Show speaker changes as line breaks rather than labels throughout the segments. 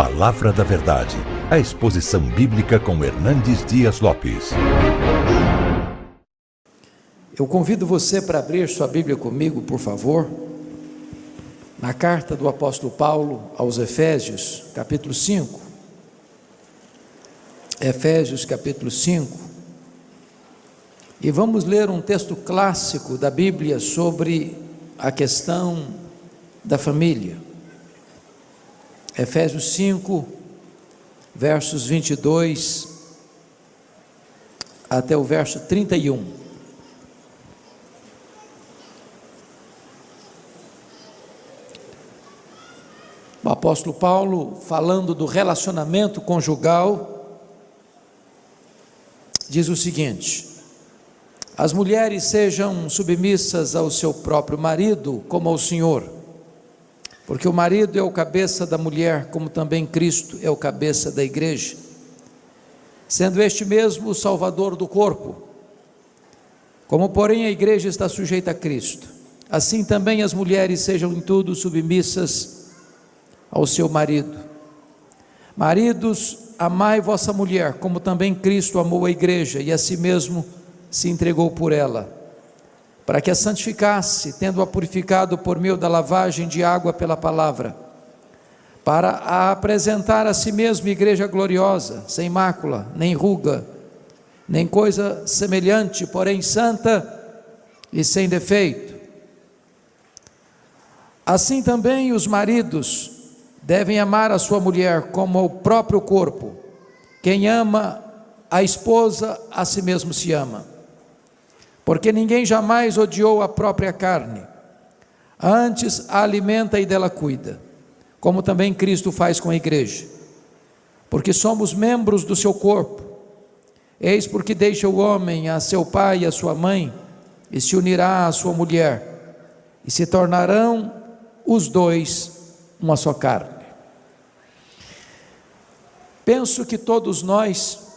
Palavra da Verdade, a exposição bíblica com Hernandes Dias Lopes.
Eu convido você para abrir sua Bíblia comigo, por favor, na carta do apóstolo Paulo aos Efésios, capítulo 5. Efésios, capítulo 5. E vamos ler um texto clássico da Bíblia sobre a questão da família. Efésios 5, versos 22 até o verso 31. O apóstolo Paulo, falando do relacionamento conjugal, diz o seguinte: as mulheres sejam submissas ao seu próprio marido, como ao Senhor, porque o marido é o cabeça da mulher, como também Cristo é o cabeça da igreja, sendo este mesmo o Salvador do corpo. Como, porém, a igreja está sujeita a Cristo, assim também as mulheres sejam em tudo submissas ao seu marido. Maridos, amai vossa mulher, como também Cristo amou a igreja e a si mesmo se entregou por ela, para que a santificasse, tendo-a purificado por meio da lavagem de água pela palavra, para a apresentar a si mesmo igreja gloriosa, sem mácula, nem ruga, nem coisa semelhante, porém santa e sem defeito. Assim também os maridos devem amar a sua mulher como ao próprio corpo. Quem ama a esposa, a si mesmo se ama. Porque ninguém jamais odiou a própria carne, antes a alimenta e dela cuida, como também Cristo faz com a igreja, porque somos membros do seu corpo. Eis porque deixa o homem a seu pai e a sua mãe, e se unirá à sua mulher, e se tornarão os dois uma só carne. Penso que todos nós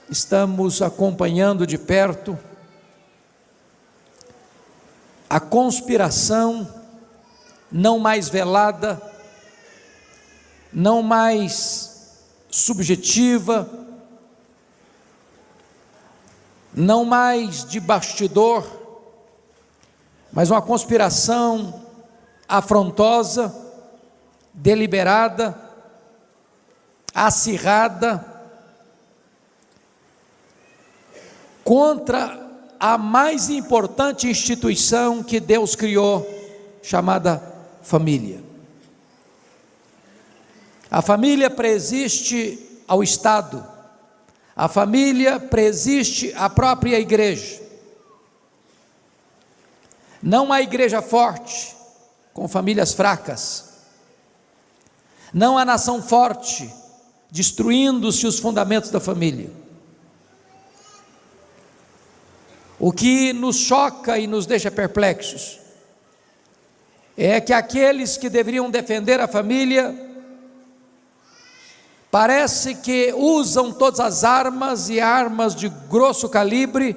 estamos acompanhando de perto a conspiração não mais velada, não mais subjetiva, não mais de bastidor, mas uma conspiração afrontosa, deliberada, acirrada, contra a mais importante instituição que Deus criou, chamada família. A família preexiste ao Estado, a família preexiste à própria igreja. Não há igreja forte com famílias fracas, não há nação forte destruindo-se os fundamentos da família. O que nos choca e nos deixa perplexos é que aqueles que deveriam defender a família parece que usam todas as armas e armas de grosso calibre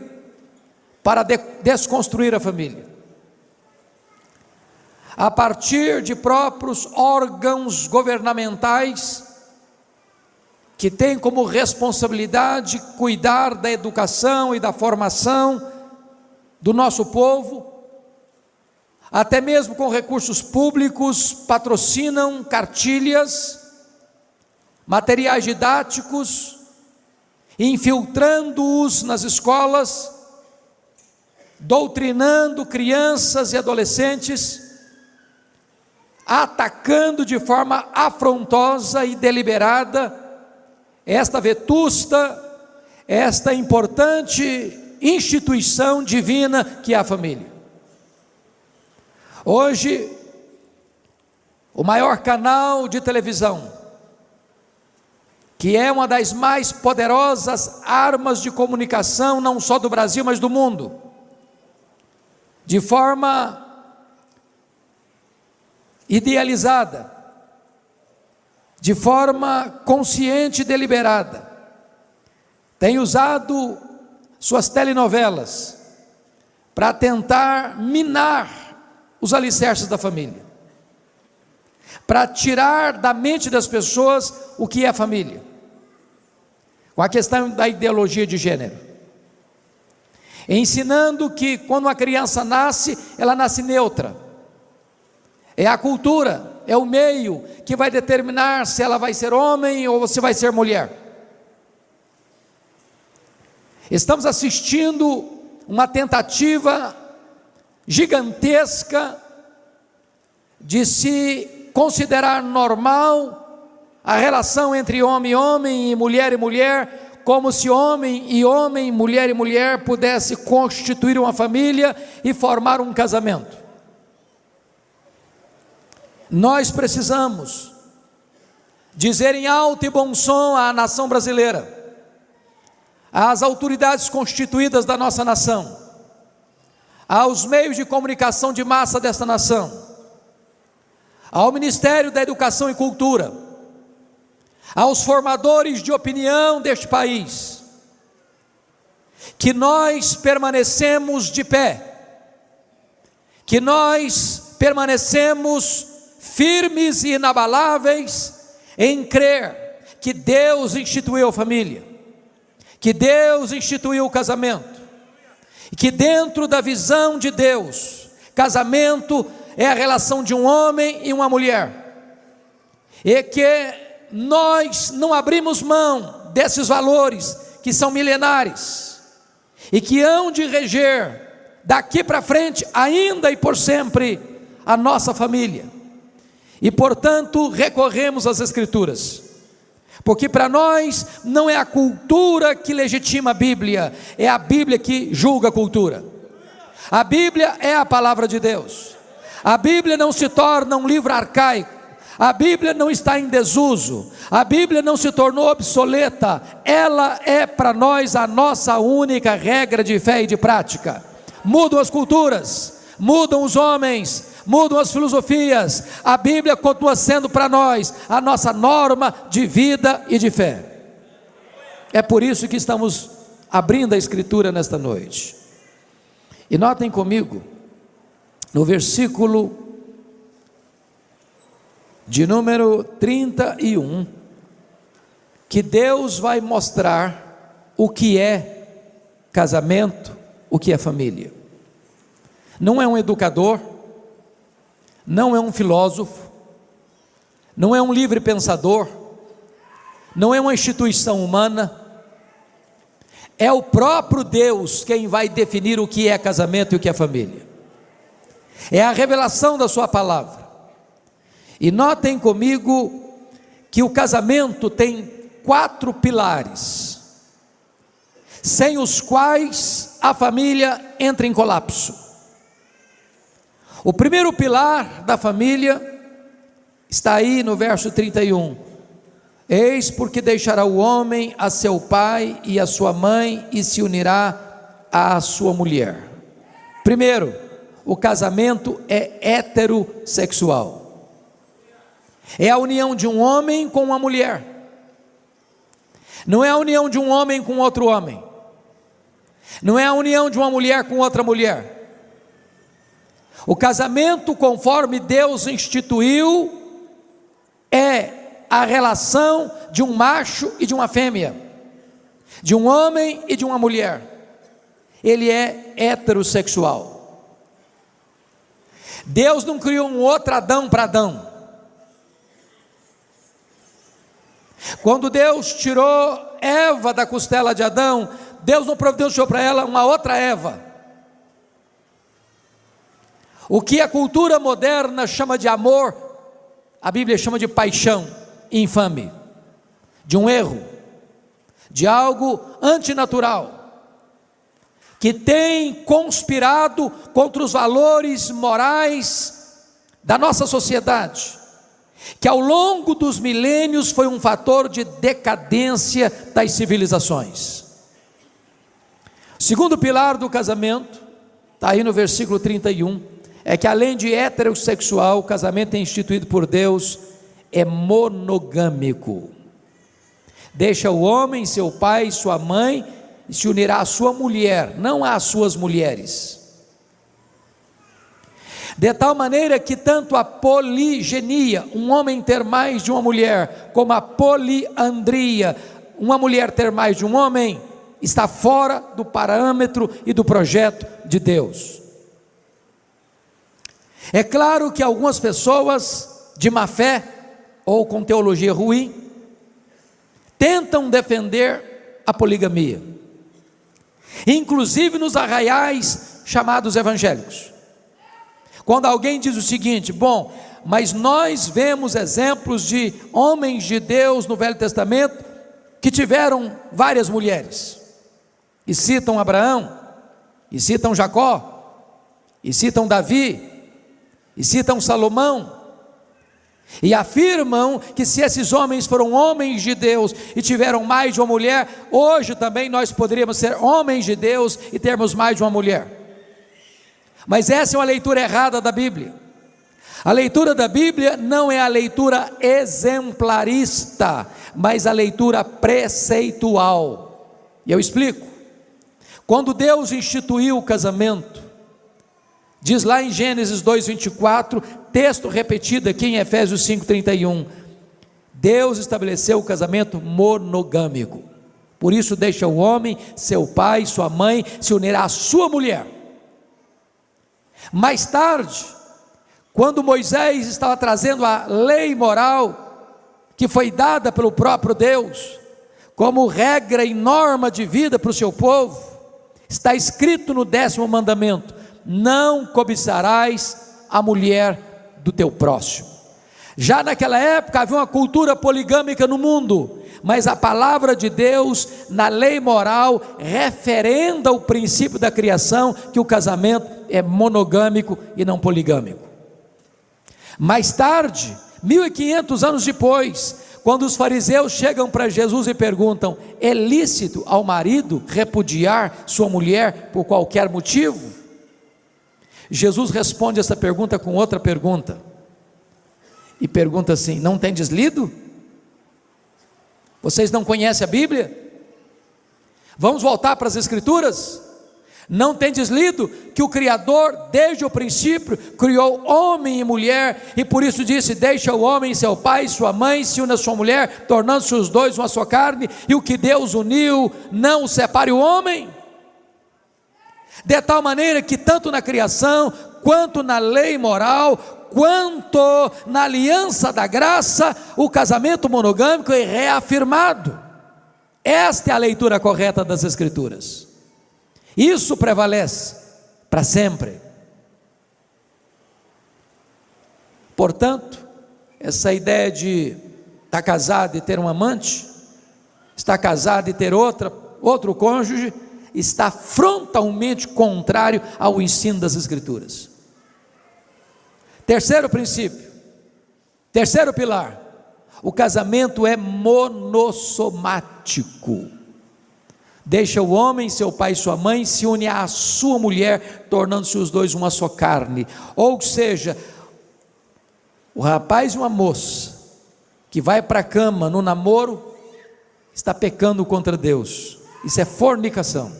para desconstruir a família, a partir de próprios órgãos governamentais que têm como responsabilidade cuidar da educação e da formação do nosso povo, até mesmo com recursos públicos, patrocinam cartilhas, materiais didáticos, infiltrando-os nas escolas, doutrinando crianças e adolescentes, atacando de forma afrontosa e deliberada esta vetusta, esta importante instituição divina que é a família. Hoje, o maior canal de televisão, que é uma das mais poderosas armas de comunicação, não só do Brasil, mas do mundo, de forma idealizada, de forma consciente e deliberada, tem usado suas telenovelas para tentar minar os alicerces da família, para tirar da mente das pessoas o que é família, com a questão da ideologia de gênero, ensinando que quando uma criança nasce, ela nasce neutra, é a cultura, é o meio que vai determinar se ela vai ser homem ou se vai ser mulher. Estamos assistindo uma tentativa gigantesca de se considerar normal a relação entre homem e homem e mulher, como se homem e homem, mulher e mulher pudesse constituir uma família e formar um casamento. Nós precisamos dizer em alto e bom som à nação brasileira, às autoridades constituídas da nossa nação, aos meios de comunicação de massa desta nação, ao Ministério da Educação e Cultura, aos formadores de opinião deste país, que nós permanecemos de pé, que nós permanecemos firmes e inabaláveis em crer que Deus instituiu a família, que Deus instituiu o casamento, e que dentro da visão de Deus, casamento é a relação de um homem e uma mulher, e que nós não abrimos mão desses valores que são milenares, e que hão de reger daqui para frente, ainda e por sempre, a nossa família, e portanto recorremos às Escrituras, porque para nós não é a cultura que legitima a Bíblia, é a Bíblia que julga a cultura. A Bíblia é a palavra de Deus, a Bíblia não se torna um livro arcaico, a Bíblia não está em desuso, a Bíblia não se tornou obsoleta, ela é para nós a nossa única regra de fé e de prática. Mudam as culturas, mudam os homens, mudam as filosofias, a Bíblia continua sendo para nós a nossa norma de vida e de fé. É por isso que estamos abrindo a Escritura nesta noite. E notem comigo, no versículo de número 31, que Deus vai mostrar o que é casamento, o que é família. Não é um educador, não é um filósofo, não é um livre pensador, não é uma instituição humana, é o próprio Deus quem vai definir o que é casamento e o que é família. É a revelação da sua palavra. E notem comigo que o casamento tem 4 pilares, sem os quais a família entra em colapso. O primeiro pilar da família está aí no verso 31. Eis porque deixará o homem a seu pai e a sua mãe e se unirá à sua mulher. Primeiro, o casamento é heterossexual. É a união de um homem com uma mulher. Não é a união de um homem com outro homem. Não é a união de uma mulher com outra mulher. O casamento, conforme Deus instituiu, é a relação de um macho e de uma fêmea, de um homem e de uma mulher. Ele é heterossexual. Deus não criou um outro Adão para Adão. Quando Deus tirou Eva da costela de Adão, Deus não providenciou para ela uma outra Eva. O que a cultura moderna chama de amor, a Bíblia chama de paixão infame, de um erro, de algo antinatural, que tem conspirado contra os valores morais da nossa sociedade, que ao longo dos milênios foi um fator de decadência das civilizações. O segundo pilar do casamento, está aí no versículo 31, é que além de heterossexual, o casamento é instituído por Deus, é monogâmico. Deixa o homem, seu pai e sua mãe, e se unirá à sua mulher, não às suas mulheres. De tal maneira que tanto a poligenia, um homem ter mais de uma mulher, como a poliandria, uma mulher ter mais de um homem, está fora do parâmetro e do projeto de Deus. É claro que algumas pessoas de má fé, ou com teologia ruim, tentam defender a poligamia, inclusive nos arraiais chamados evangélicos. Quando alguém diz o seguinte: bom, mas nós vemos exemplos de homens de Deus no Velho Testamento que tiveram várias mulheres, e citam Abraão, e citam Jacó, e citam Davi, e citam Salomão, e afirmam que se esses homens foram homens de Deus e tiveram mais de uma mulher, hoje também nós poderíamos ser homens de Deus e termos mais de uma mulher. Mas essa é uma leitura errada da Bíblia. A leitura da Bíblia não é a leitura exemplarista, mas a leitura preceitual. E eu explico. Quando Deus instituiu o casamento, diz lá em Gênesis 2:24, texto repetido aqui em Efésios 5:31, Deus estabeleceu o casamento monogâmico. Por isso deixa o homem, seu pai, sua mãe, se unirá à sua mulher. Mais tarde, quando Moisés estava trazendo a lei moral, que foi dada pelo próprio Deus, como regra e norma de vida para o seu povo, está escrito no 10º mandamento: não cobiçarás a mulher do teu próximo. Já naquela época havia uma cultura poligâmica no mundo, mas a palavra de Deus, na lei moral, referenda o princípio da criação, que o casamento é monogâmico e não poligâmico. Mais tarde, 1500 anos depois, quando os fariseus chegam para Jesus e perguntam: é lícito ao marido repudiar sua mulher por qualquer motivo? Jesus responde essa pergunta com outra pergunta, e pergunta assim: não tendes lido? Vocês não conhecem a Bíblia? Vamos voltar para as Escrituras? Não tendes lido que o Criador, desde o princípio, criou homem e mulher, e por isso disse: deixa o homem seu pai e sua mãe, se une a sua mulher, tornando-se os dois uma só carne, e o que Deus uniu, não o separe o homem? De tal maneira que tanto na criação, quanto na lei moral, quanto na aliança da graça, o casamento monogâmico é reafirmado. Esta é a leitura correta das Escrituras. Isso prevalece para sempre. Portanto, essa ideia de estar casado e ter um amante, estar casado e ter outro cônjuge, está frontalmente contrário ao ensino das Escrituras. Terceiro princípio, terceiro pilar: o casamento é monossomático. Deixa o homem, seu pai e sua mãe, se une à sua mulher, tornando-se os dois uma só carne. Ou seja, o rapaz e uma moça que vai para a cama no namoro, está pecando contra Deus. Isso é fornicação,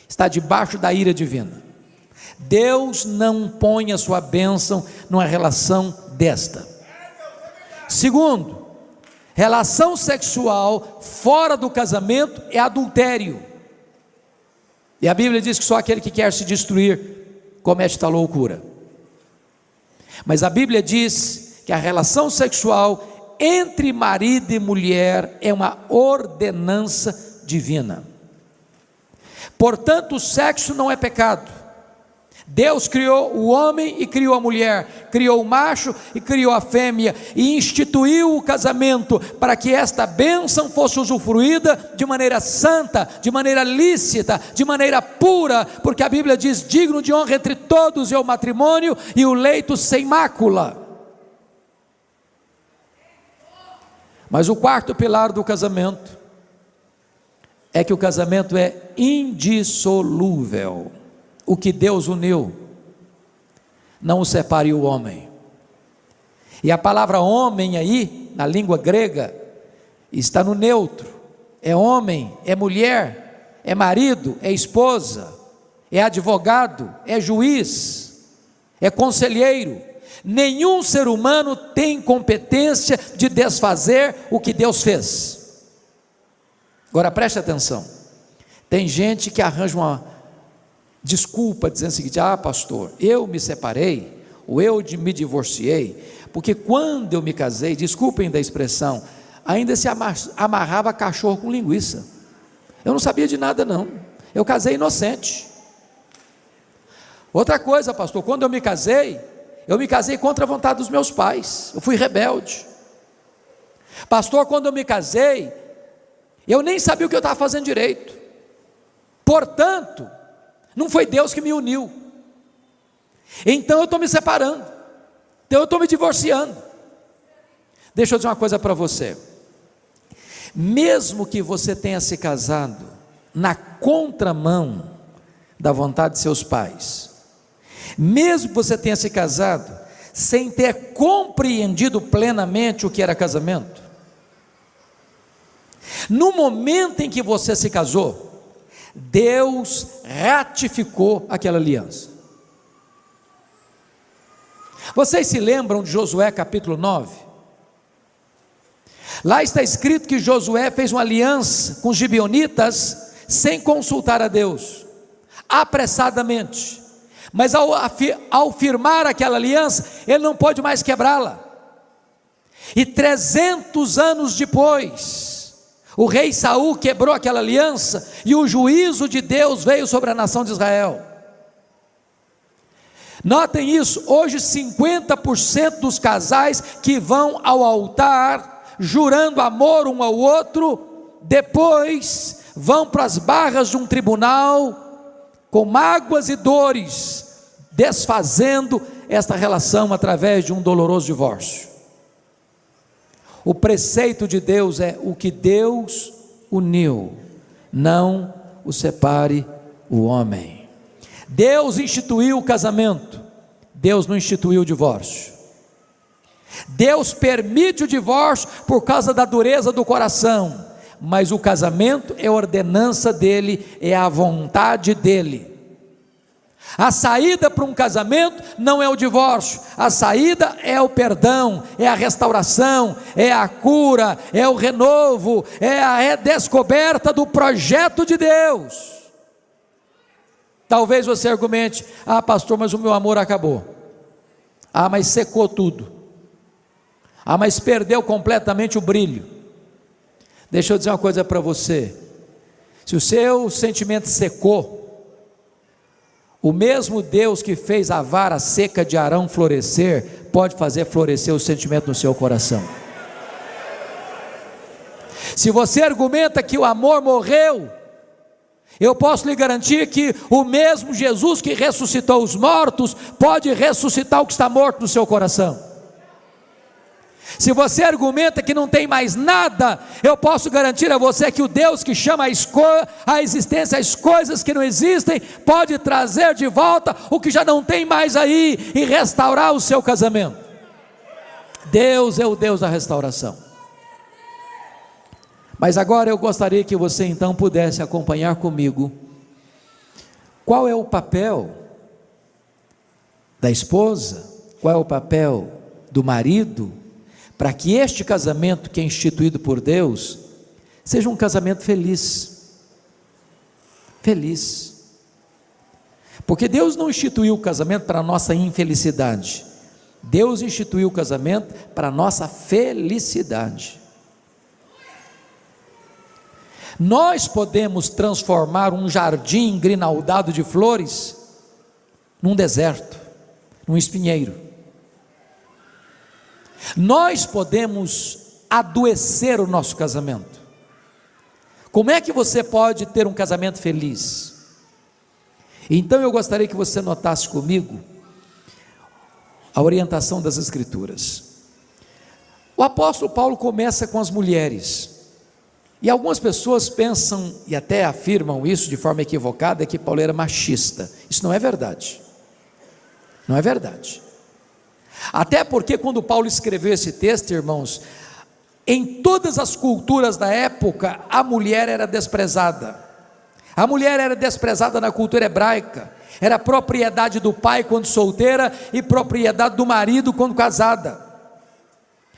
está debaixo da ira divina. Deus não põe a sua bênção numa relação desta. Segundo, relação sexual fora do casamento é adultério, e a Bíblia diz que só aquele que quer se destruir comete tal loucura. Mas a Bíblia diz que a relação sexual entre marido e mulher é uma ordenança divina. Portanto, o sexo não é pecado. Deus criou o homem e criou a mulher, criou o macho e criou a fêmea, e instituiu o casamento para que esta bênção fosse usufruída de maneira santa, de maneira lícita, de maneira pura, porque a Bíblia diz: digno de honra entre todos é o matrimônio e o leito sem mácula. Mas o quarto pilar do casamento é que o casamento é indissolúvel. O que Deus uniu, não o separe o homem. E a palavra homem aí, na língua grega, está no neutro. É homem, é mulher, é marido, é esposa, é advogado, é juiz. é conselheiro. Nenhum ser humano tem competência de desfazer o que Deus fez. Agora preste atenção, tem gente que arranja uma desculpa dizendo o seguinte: ah, pastor, eu me separei, ou eu me divorciei, porque quando eu me casei, desculpem da expressão, ainda se amarrava cachorro com linguiça. Eu não sabia de nada não, eu casei inocente. Outra coisa, pastor, quando eu me casei contra a vontade dos meus pais, eu fui rebelde. Pastor, quando eu me casei, eu nem sabia o que eu estava fazendo direito, portanto, não foi Deus que me uniu, então eu estou me separando, então eu estou me divorciando. Deixa eu dizer uma coisa para você, mesmo que você tenha se casado na contramão da vontade de seus pais, mesmo que você tenha se casado sem ter compreendido plenamente o que era casamento, no momento em que você se casou, Deus ratificou aquela aliança. Vocês se lembram de Josué capítulo 9? Lá está escrito que Josué fez uma aliança com os gibeonitas sem consultar a Deus, apressadamente, mas ao firmar aquela aliança, ele não pôde mais quebrá-la, e 300 anos depois, o rei Saul quebrou aquela aliança, e o juízo de Deus veio sobre a nação de Israel. Notem isso, hoje 50% dos casais que vão ao altar, jurando amor um ao outro, depois vão para as barras de um tribunal, com mágoas e dores, desfazendo esta relação através de um doloroso divórcio. O preceito de Deus é: o que Deus uniu, não o separe o homem. Deus instituiu o casamento, Deus não instituiu o divórcio. Deus permite o divórcio por causa da dureza do coração, mas o casamento é ordenança dele, é a vontade dele. A saída para um casamento não é o divórcio, a saída é o perdão, é a restauração, é a cura, é o renovo, é a redescoberta do projeto de Deus. Talvez você argumente: ah, pastor, mas o meu amor acabou. Ah, mas secou tudo. Ah, mas perdeu completamente o brilho. Deixa eu dizer uma coisa para você: se o seu sentimento secou, o mesmo Deus que fez a vara seca de Arão florescer, pode fazer florescer o sentimento no seu coração. Se você argumenta que o amor morreu, eu posso lhe garantir que o mesmo Jesus que ressuscitou os mortos, pode ressuscitar o que está morto no seu coração. Se você argumenta que não tem mais nada, eu posso garantir a você que o Deus que chama a existência as coisas que não existem, pode trazer de volta o que já não tem mais aí, e restaurar o seu casamento. Deus é o Deus da restauração. Mas agora eu gostaria que você então pudesse acompanhar comigo qual é o papel da esposa, qual é o papel do marido, para que este casamento que é instituído por Deus, seja um casamento feliz. Feliz. Porque Deus não instituiu o casamento para a nossa infelicidade, Deus instituiu o casamento para a nossa felicidade. Nós podemos transformar um jardim grinaldado de flores num deserto, num espinheiro. Nós podemos adoecer o nosso casamento. Como é que você pode ter um casamento feliz? Então eu gostaria que você notasse comigo a orientação das Escrituras. O apóstolo Paulo começa com as mulheres, e algumas pessoas pensam e até afirmam isso de forma equivocada, que Paulo era machista. Isso não é verdade, não é verdade. Até porque quando Paulo escreveu esse texto, irmãos, em todas as culturas da época, a mulher era desprezada, A mulher era desprezada na cultura hebraica, era propriedade do pai quando solteira e propriedade do marido quando casada.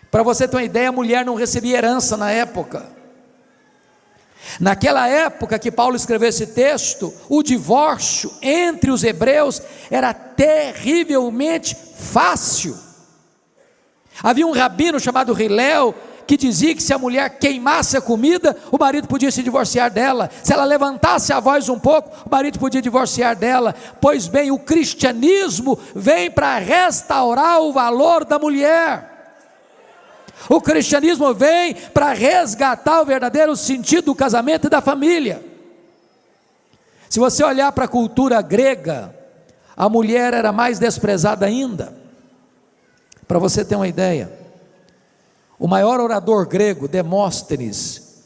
Para você ter uma ideia, a mulher não recebia herança na época. Naquela época que Paulo escreveu esse texto, o divórcio entre os hebreus era terrivelmente fácil. Havia um rabino chamado Hilel, que dizia que se a mulher queimasse a comida, o marido podia se divorciar dela. Se ela levantasse a voz um pouco, o marido podia divorciar dela. Pois bem, o cristianismo vem para restaurar o valor da mulher. O cristianismo vem para resgatar o verdadeiro sentido do casamento e da família. Se você olhar para a cultura grega, a mulher era mais desprezada ainda. Para você ter uma ideia, o maior orador grego, Demóstenes,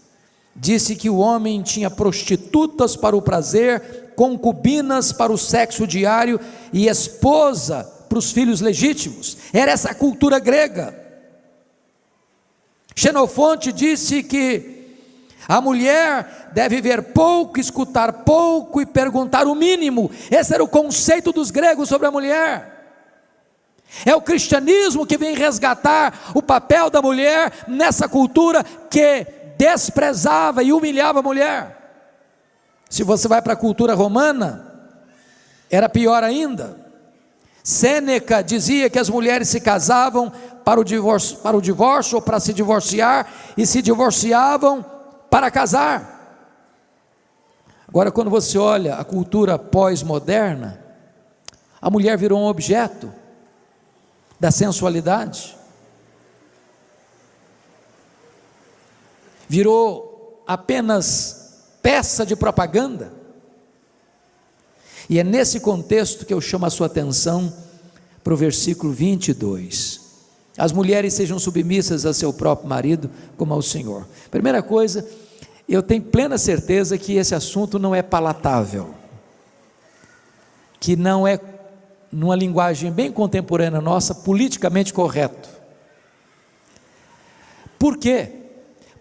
disse que o homem tinha prostitutas para o prazer, concubinas para o sexo diário e esposa para os filhos legítimos. Era essa a cultura grega. Xenofonte disse que a mulher deve ver pouco, escutar pouco e perguntar o mínimo. Esse era o conceito dos gregos sobre a mulher. É o cristianismo que vem resgatar o papel da mulher nessa cultura que desprezava e humilhava a mulher. Se você vai para a cultura romana, era pior ainda. Sêneca dizia que as mulheres se casavam para o divórcio ou para se divorciar, e se divorciavam para casar. Agora, quando você olha a cultura pós-moderna, a mulher virou um objeto da sensualidade, virou apenas peça de propaganda. E é nesse contexto que eu chamo a sua atenção para o versículo 22. As mulheres sejam submissas a seu próprio marido como ao Senhor. Primeira coisa, eu tenho plena certeza que esse assunto não é palatável, que não é, numa linguagem bem contemporânea nossa, politicamente correto. Por quê?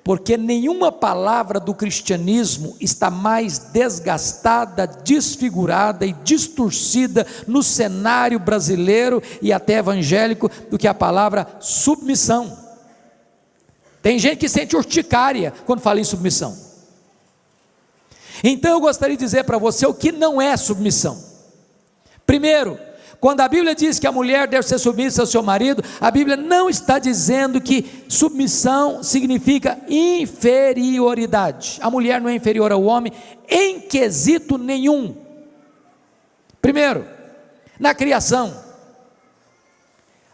Porque nenhuma palavra do cristianismo está mais desgastada, desfigurada e distorcida no cenário brasileiro e até evangélico do que a palavra submissão. Tem gente que sente urticária quando fala em submissão. Então eu gostaria de dizer para você o que não é submissão. Primeiro, quando a Bíblia diz que a mulher deve ser submissa ao seu marido, a Bíblia não está dizendo que submissão significa inferioridade. A mulher não é inferior ao homem em quesito nenhum. Primeiro, na criação.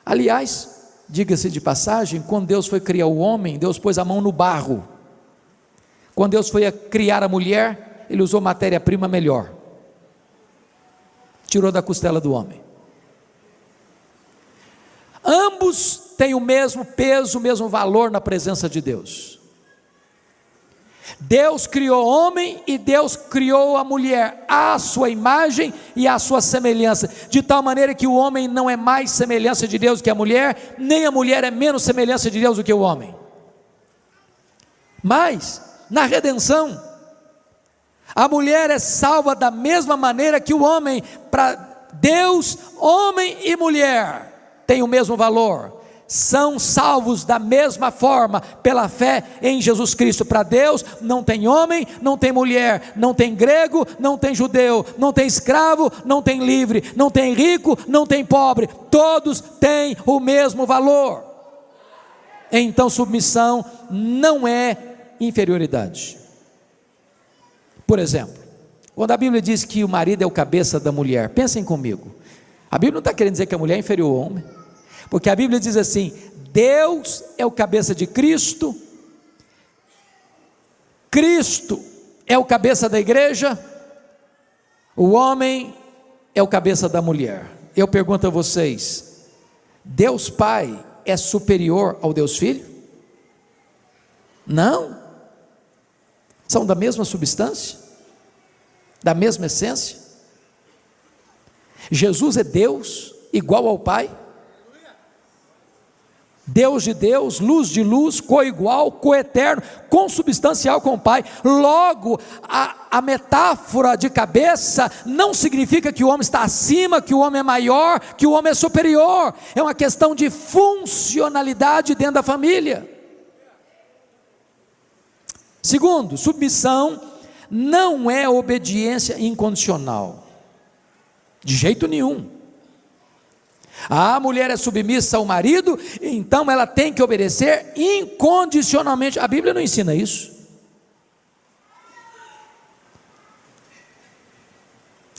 Aliás, diga-se de passagem, quando Deus foi criar o homem, Deus pôs a mão no barro. Quando Deus foi criar a mulher, Ele usou matéria-prima melhor. Tirou da costela do homem. Ambos têm o mesmo peso, o mesmo valor na presença de Deus. Deus criou o homem e Deus criou a mulher à sua imagem e à sua semelhança, de tal maneira que o homem não é mais semelhança de Deus que a mulher, nem a mulher é menos semelhança de Deus do que o homem. Mas, na redenção, a mulher é salva da mesma maneira que o homem. Para Deus, homem e mulher têm o mesmo valor, são salvos da mesma forma, pela fé em Jesus Cristo. Para Deus não tem homem, não tem mulher, não tem grego, não tem judeu, não tem escravo, não tem livre, não tem rico, não tem pobre, todos têm o mesmo valor. Então submissão não é inferioridade. Por exemplo, quando a Bíblia diz que o marido é o cabeça da mulher, pensem comigo, a Bíblia não está querendo dizer que a mulher é inferior ao homem, porque a Bíblia diz assim: Deus é o cabeça de Cristo, Cristo é o cabeça da igreja, o homem é o cabeça da mulher. Eu pergunto a vocês, Deus Pai é superior ao Deus Filho? Não. São da mesma substância, da mesma essência. Jesus é Deus igual ao Pai. Deus de Deus, luz de luz, coigual, coeterno, consubstancial com o Pai. Logo, a metáfora de cabeça não significa que o homem está acima, que o homem é maior, que o homem é superior. É uma questão de funcionalidade dentro da família. Segundo, submissão não é obediência incondicional, de jeito nenhum. A mulher é submissa ao marido, então ela tem que obedecer incondicionalmente. A Bíblia não ensina isso.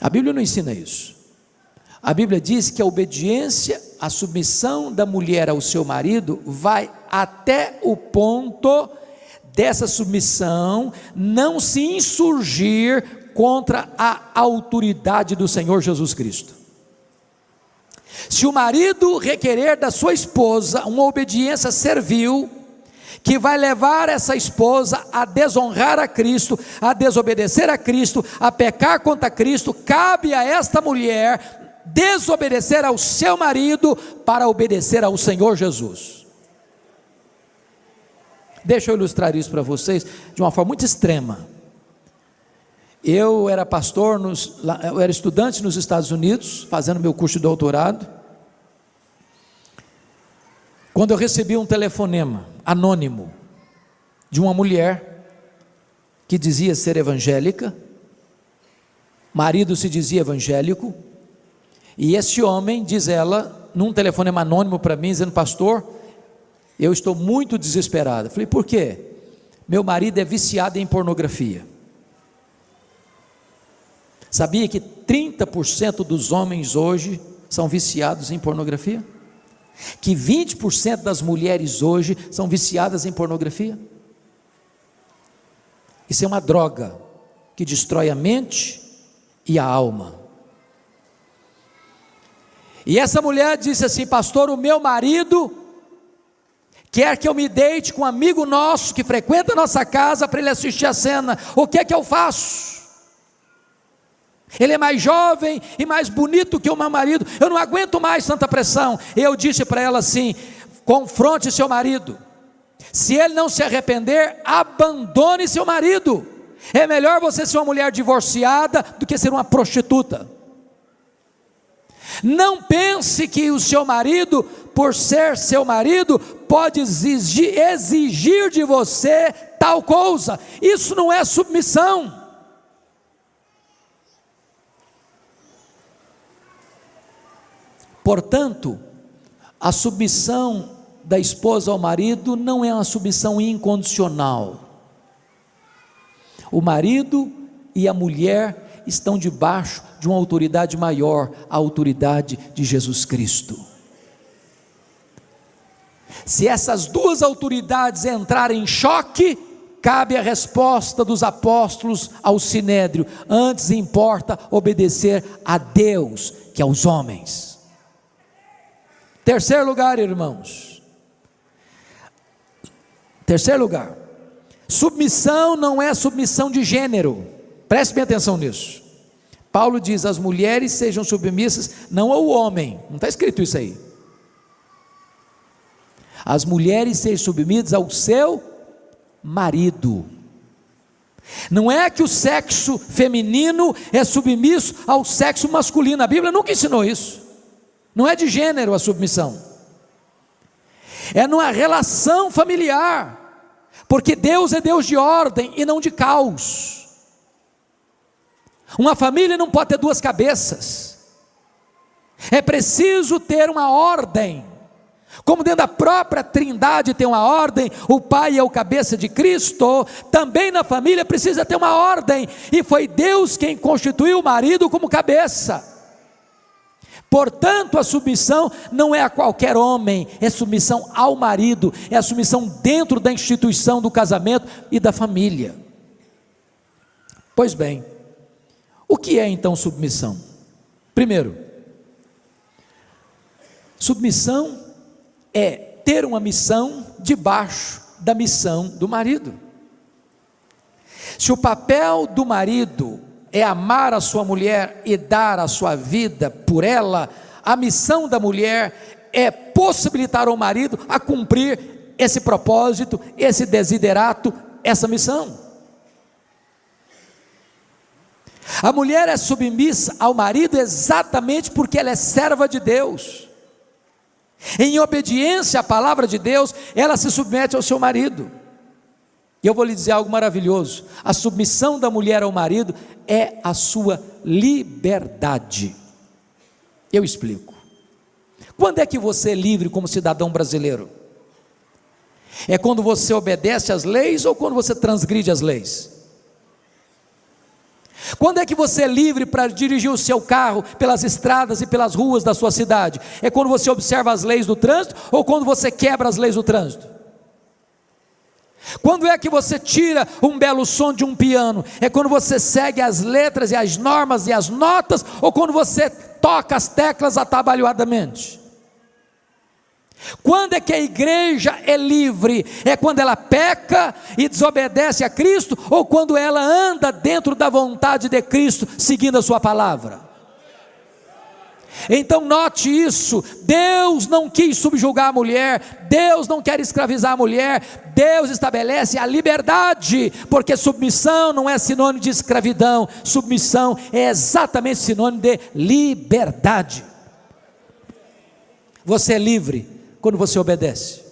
A Bíblia não ensina isso. A Bíblia diz que a obediência, a submissão da mulher ao seu marido vai até o ponto dessa submissão não se insurgir contra a autoridade do Senhor Jesus Cristo. Se o marido requerer da sua esposa uma obediência servil, que vai levar essa esposa a desonrar a Cristo, a desobedecer a Cristo, a pecar contra Cristo, cabe a esta mulher desobedecer ao seu marido para obedecer ao Senhor Jesus. Deixa eu ilustrar isso para vocês de uma forma muito extrema. Eu era pastor, eu era estudante nos Estados Unidos, fazendo meu curso de doutorado, quando eu recebi um telefonema anônimo de uma mulher que dizia ser evangélica, marido se dizia evangélico, e esse homem, diz ela, num telefonema anônimo para mim, dizendo: pastor, eu estou muito desesperada. Eu falei: por quê? Meu marido é viciado em pornografia. Sabia que 30% dos homens hoje são viciados em pornografia? Que 20% das mulheres hoje são viciadas em pornografia? Isso é uma droga que destrói a mente e a alma. E essa mulher disse assim: pastor, o meu marido quer que eu me deite com um amigo nosso que frequenta a nossa casa para ele assistir a cena. O que é que eu faço? Ele é mais jovem e mais bonito que o meu marido, eu não aguento mais tanta pressão. Eu disse para ela assim: confronte seu marido, se ele não se arrepender, abandone seu marido. É melhor você ser uma mulher divorciada do que ser uma prostituta. Não pense que o seu marido, por ser seu marido, pode exigir de você tal coisa. Isso não é submissão. Portanto, a submissão da esposa ao marido não é uma submissão incondicional. O marido e a mulher estão debaixo de uma autoridade maior, a autoridade de Jesus Cristo. Se essas duas autoridades entrarem em choque, cabe a resposta dos apóstolos ao sinédrio: antes importa obedecer a Deus que aos homens. Terceiro lugar, irmãos. Terceiro lugar. Submissão não é submissão de gênero. Preste bem atenção nisso. Paulo diz: as mulheres sejam submissas não ao homem. Não está escrito isso aí. As mulheres sejam submissas ao seu marido. Não é que o sexo feminino é submisso ao sexo masculino. A Bíblia nunca ensinou isso. Não é de gênero a submissão, é numa relação familiar, porque Deus é Deus de ordem e não de caos. Uma família não pode ter duas cabeças, é preciso ter uma ordem, como dentro da própria Trindade tem uma ordem, o Pai é o cabeça de Cristo, também na família precisa ter uma ordem, e foi Deus quem constituiu o marido como cabeça. Portanto, a submissão não é a qualquer homem, é submissão ao marido, é a submissão dentro da instituição do casamento e da família. Pois bem, o que é então submissão? Primeiro, submissão é ter uma missão debaixo da missão do marido. Se o papel do marido é amar a sua mulher e dar a sua vida por ela, a missão da mulher é possibilitar ao marido a cumprir esse propósito, esse desiderato, essa missão. A mulher é submissa ao marido exatamente porque ela é serva de Deus. Em obediência à palavra de Deus, ela se submete ao seu marido. E eu vou lhe dizer algo maravilhoso: a submissão da mulher ao marido é a sua liberdade. Eu explico. Quando é que você é livre como cidadão brasileiro? É quando você obedece às leis ou quando você transgride as leis? Quando é que você é livre para dirigir o seu carro pelas estradas e pelas ruas da sua cidade? É quando você observa as leis do trânsito ou quando você quebra as leis do trânsito? Quando é que você tira um belo som de um piano? É quando você segue as letras e as normas e as notas, ou quando você toca as teclas atabalhoadamente? Quando é que a igreja é livre? É quando ela peca e desobedece a Cristo, ou quando ela anda dentro da vontade de Cristo, seguindo a sua palavra? Então note isso: Deus não quis subjugar a mulher, Deus não quer escravizar a mulher, Deus estabelece a liberdade, porque submissão não é sinônimo de escravidão, submissão é exatamente sinônimo de liberdade. Você é livre quando você obedece,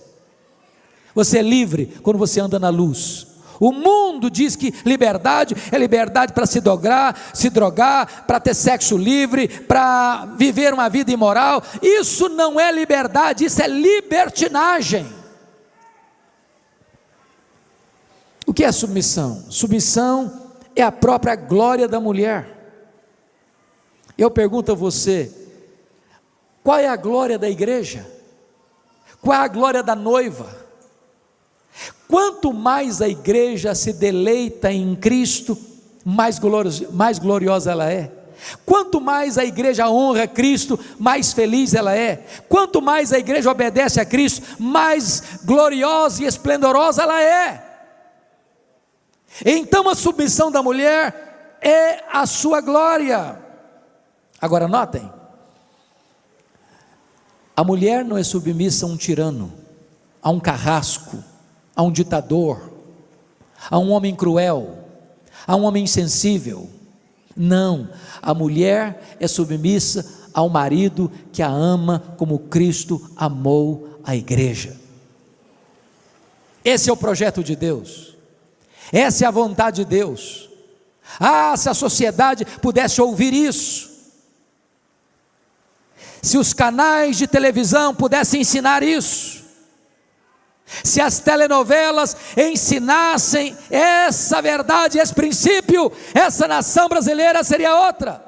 você é livre quando você anda na luz. O mundo diz que liberdade é liberdade para se drogar, para ter sexo livre, para viver uma vida imoral. Isso não é liberdade, isso é libertinagem. O que é submissão? Submissão é a própria glória da mulher. Eu pergunto a você: qual é a glória da igreja? Qual é a glória da noiva? Quanto mais a igreja se deleita em Cristo, mais gloriosa ela é. Quanto mais a igreja honra Cristo, mais feliz ela é. Quanto mais a igreja obedece a Cristo, mais gloriosa e esplendorosa ela é. Então a submissão da mulher é a sua glória. Agora notem, a mulher não é submissa a um tirano, a um carrasco, a um ditador, a um homem cruel, a um homem insensível. Não, a mulher é submissa ao marido que a ama como Cristo amou a igreja. Esse é o projeto de Deus, essa é a vontade de Deus. Se a sociedade pudesse ouvir isso, se os canais de televisão pudessem ensinar isso, se as telenovelas ensinassem essa verdade, esse princípio, essa nação brasileira seria outra.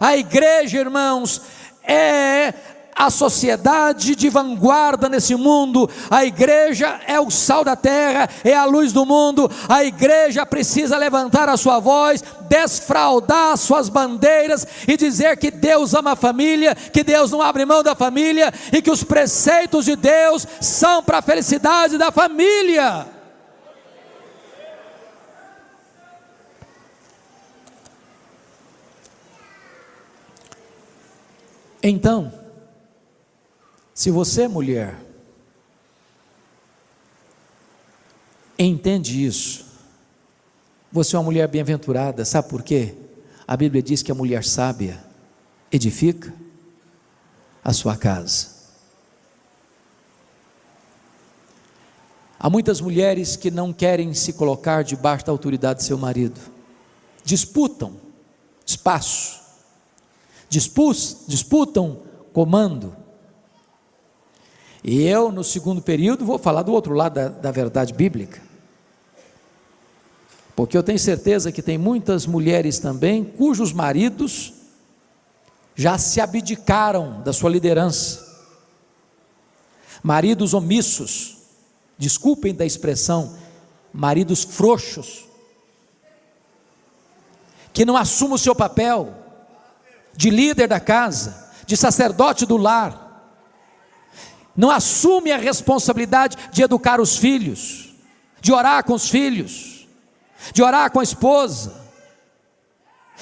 A igreja, irmãos, é a sociedade de vanguarda nesse mundo. A igreja é o sal da terra, é a luz do mundo. A igreja precisa levantar a sua voz, desfraldar suas bandeiras e dizer que Deus ama a família, que Deus não abre mão da família e que os preceitos de Deus são para a felicidade da família. Então, se você, mulher, entende isso, você é uma mulher bem-aventurada. Sabe por quê? A Bíblia diz que a mulher sábia edifica a sua casa. Há muitas mulheres que não querem se colocar debaixo da autoridade de seu marido, disputam espaço, disputam comando. E eu, no segundo período, vou falar do outro lado da verdade bíblica, porque eu tenho certeza que tem muitas mulheres também, cujos maridos já se abdicaram da sua liderança, maridos omissos, desculpem da expressão, maridos frouxos, que não assumem o seu papel de líder da casa, de sacerdote do lar, não assume a responsabilidade de educar os filhos, de orar com os filhos, de orar com a esposa,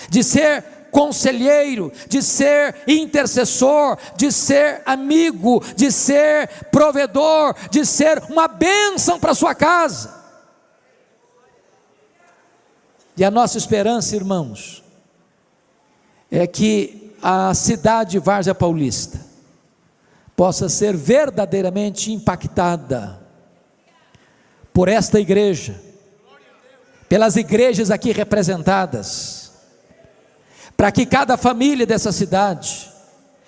de ser conselheiro, de ser intercessor, de ser amigo, de ser provedor, de ser uma bênção para a sua casa. E a nossa esperança, irmãos, é que a cidade de Várzea Paulista possa ser verdadeiramente impactada por esta igreja, pelas igrejas aqui representadas, para que cada família dessa cidade,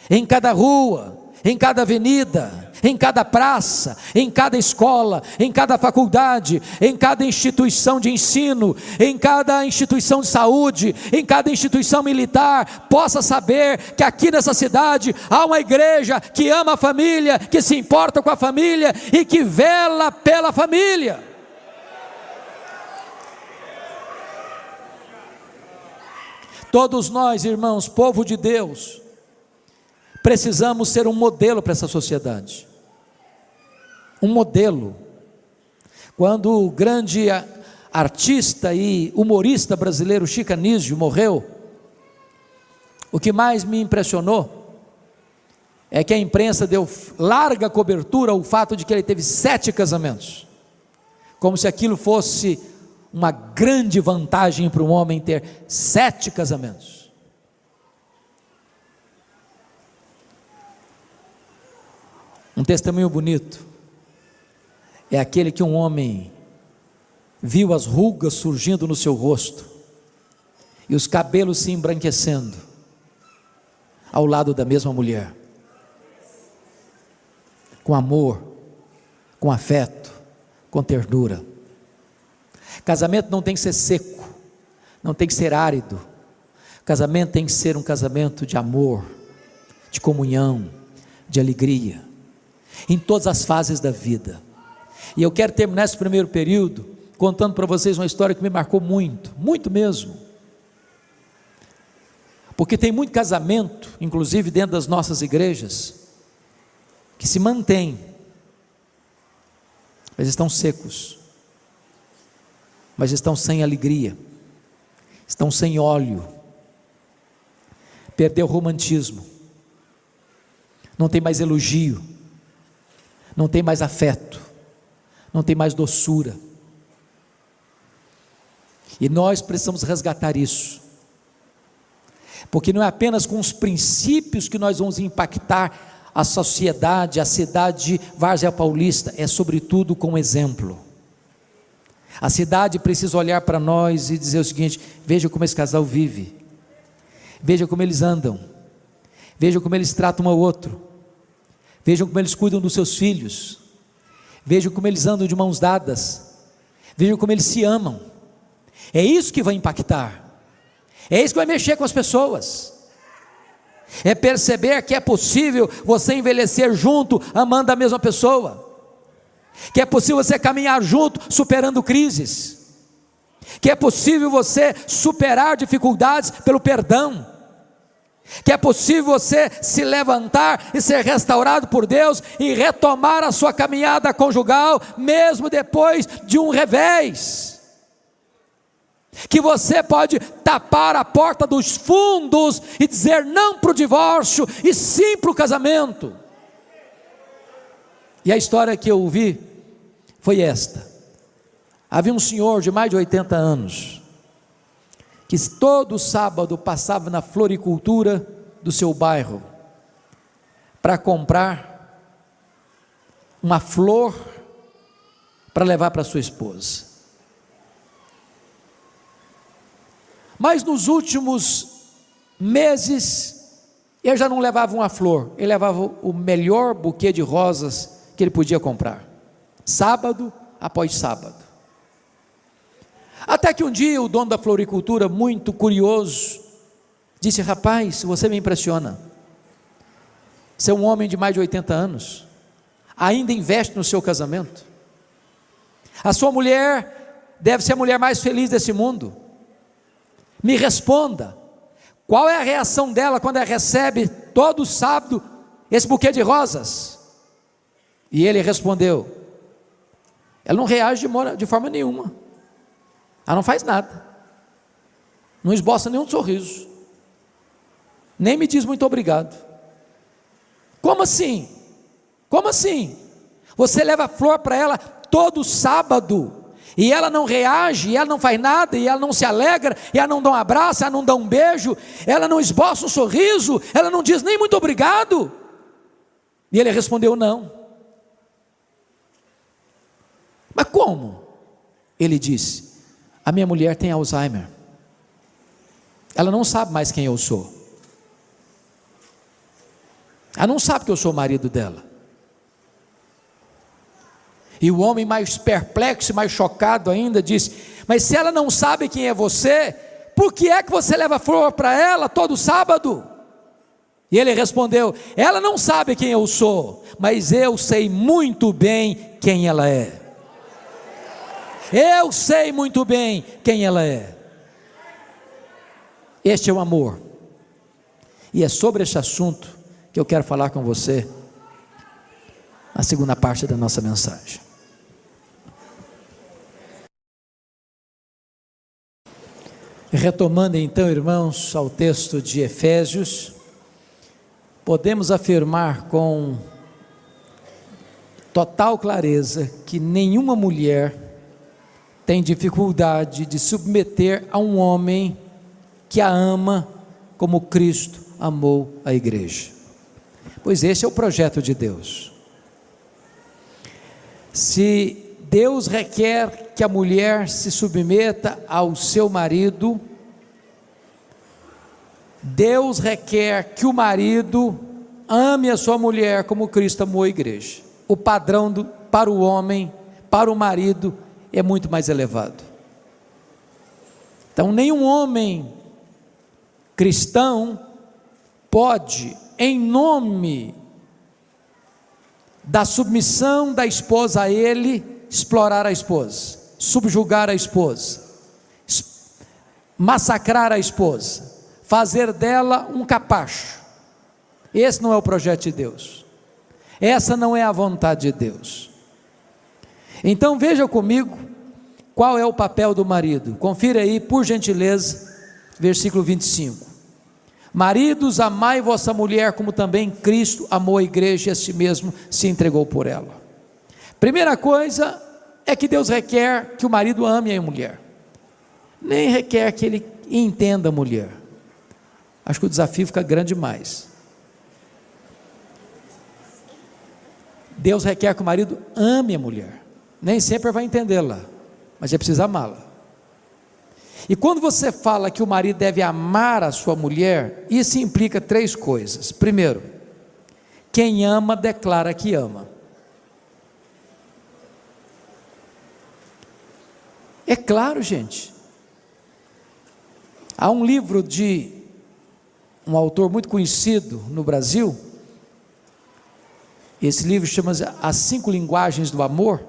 em cada rua, em cada avenida, em cada praça, em cada escola, em cada faculdade, em cada instituição de ensino, em cada instituição de saúde, em cada instituição militar, possa saber que aqui nessa cidade há uma igreja que ama a família, que se importa com a família e que vela pela família. Todos nós, irmãos, povo de Deus, precisamos ser um modelo para essa sociedade. Um modelo. Quando o grande artista e humorista brasileiro Chico Anísio morreu, o que mais me impressionou é que a imprensa deu larga cobertura ao fato de que ele teve 7 casamentos, como se aquilo fosse uma grande vantagem para um homem ter 7 casamentos. Um testemunho bonito é aquele que um homem viu as rugas surgindo no seu rosto e os cabelos se embranquecendo ao lado da mesma mulher, com amor, com afeto, com ternura. Casamento não tem que ser seco, não tem que ser árido. Casamento tem que ser um casamento de amor, de comunhão, de alegria, em todas as fases da vida. E eu quero terminar esse primeiro período contando para vocês uma história que me marcou muito, muito mesmo, porque tem muito casamento, inclusive dentro das nossas igrejas, que se mantém, mas estão secos, mas estão sem alegria, estão sem óleo, perdeu o romantismo, não tem mais elogio, não tem mais afeto, não tem mais doçura. E nós precisamos resgatar isso, porque não é apenas com os princípios que nós vamos impactar a sociedade, a cidade de Várzea Paulista, é sobretudo com o exemplo. A cidade precisa olhar para nós e dizer o seguinte: veja como esse casal vive, veja como eles andam, veja como eles tratam um ao outro, vejam como eles cuidam dos seus filhos, vejam como eles andam de mãos dadas, vejam como eles se amam. É isso que vai impactar, é isso que vai mexer com as pessoas, é perceber que é possível você envelhecer junto, amando a mesma pessoa, que é possível você caminhar junto, superando crises, que é possível você superar dificuldades pelo perdão, que é possível você se levantar e ser restaurado por Deus e retomar a sua caminhada conjugal, mesmo depois de um revés, que você pode tapar a porta dos fundos e dizer não para o divórcio e sim para o casamento. E a história que eu ouvi foi esta: havia um senhor de mais de 80 anos, que todo sábado passava na floricultura do seu bairro, para comprar uma flor, para levar para sua esposa. Mas nos últimos meses, ele já não levava uma flor, ele levava o melhor buquê de rosas que ele podia comprar, sábado após sábado. Até que um dia o dono da floricultura, muito curioso, disse: rapaz, você me impressiona, você é um homem de mais de 80 anos, ainda investe no seu casamento, a sua mulher deve ser a mulher mais feliz desse mundo. Me responda, qual é a reação dela quando ela recebe todo sábado esse buquê de rosas? E ele respondeu: ela não reage de forma nenhuma, ela não faz nada, não esboça nenhum sorriso, nem me diz muito obrigado. Como assim? Como assim? Você leva flor para ela todo sábado, e ela não reage, e ela não faz nada, e ela não se alegra, e ela não dá um abraço, ela não dá um beijo, ela não esboça um sorriso, ela não diz nem muito obrigado. E ele respondeu: não. Mas como? Ele disse: a minha mulher tem Alzheimer, ela não sabe mais quem eu sou, ela não sabe que eu sou o marido dela. E o homem, mais perplexo, mais chocado ainda, disse: mas se ela não sabe quem é você, por que é que você leva flor para ela todo sábado? E ele respondeu: ela não sabe quem eu sou, mas eu sei muito bem quem ela é. Eu sei muito bem quem ela é. Este é o amor. E é sobre este assunto que eu quero falar com você na segunda parte da nossa mensagem. Retomando então, irmãos, ao texto de Efésios, podemos afirmar com total clareza que nenhuma mulher tem dificuldade de submeter a um homem que a ama como Cristo amou a igreja, pois esse é o projeto de Deus. Se Deus requer que a mulher se submeta ao seu marido, Deus requer que o marido ame a sua mulher como Cristo amou a igreja. O padrão para o homem, para o marido, é muito mais elevado. Então, nenhum homem cristão pode, em nome da submissão da esposa a ele, explorar a esposa, subjugar a esposa, massacrar a esposa, fazer dela um capacho. Esse não é o projeto de Deus, essa não é a vontade de Deus. Então veja comigo qual é o papel do marido. Confira aí, por gentileza, versículo 25. Maridos, amai vossa mulher como também Cristo amou a igreja e a si mesmo se entregou por ela. Primeira coisa é que Deus requer que o marido ame a mulher, nem requer que ele entenda a mulher. Acho que o desafio fica grande demais. Deus requer que o marido ame a mulher, nem sempre vai entendê-la, mas é preciso amá-la. E quando você fala que o marido deve amar a sua mulher, isso implica três coisas. Primeiro, quem ama declara que ama. É claro, gente. Há um livro de um autor muito conhecido no Brasil. Esse livro chama-se As 5 Linguagens do Amor.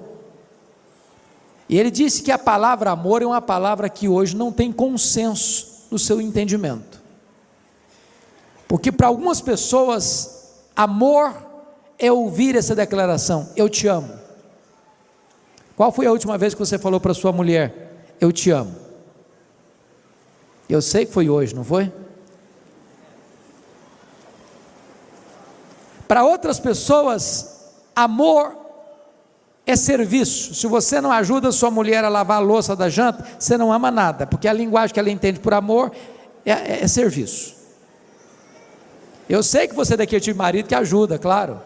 E ele disse que a palavra amor é uma palavra que hoje não tem consenso no seu entendimento. Porque para algumas pessoas, amor é ouvir essa declaração: eu te amo. Qual foi a última vez que você falou para sua mulher: eu te amo? Eu sei que foi hoje, não foi? Para outras pessoas, amor é serviço. Se você não ajuda sua mulher a lavar a louça da janta, você não ama nada, porque a linguagem que ela entende por amor é serviço. Eu sei que você daqui é tipo de marido que ajuda, claro,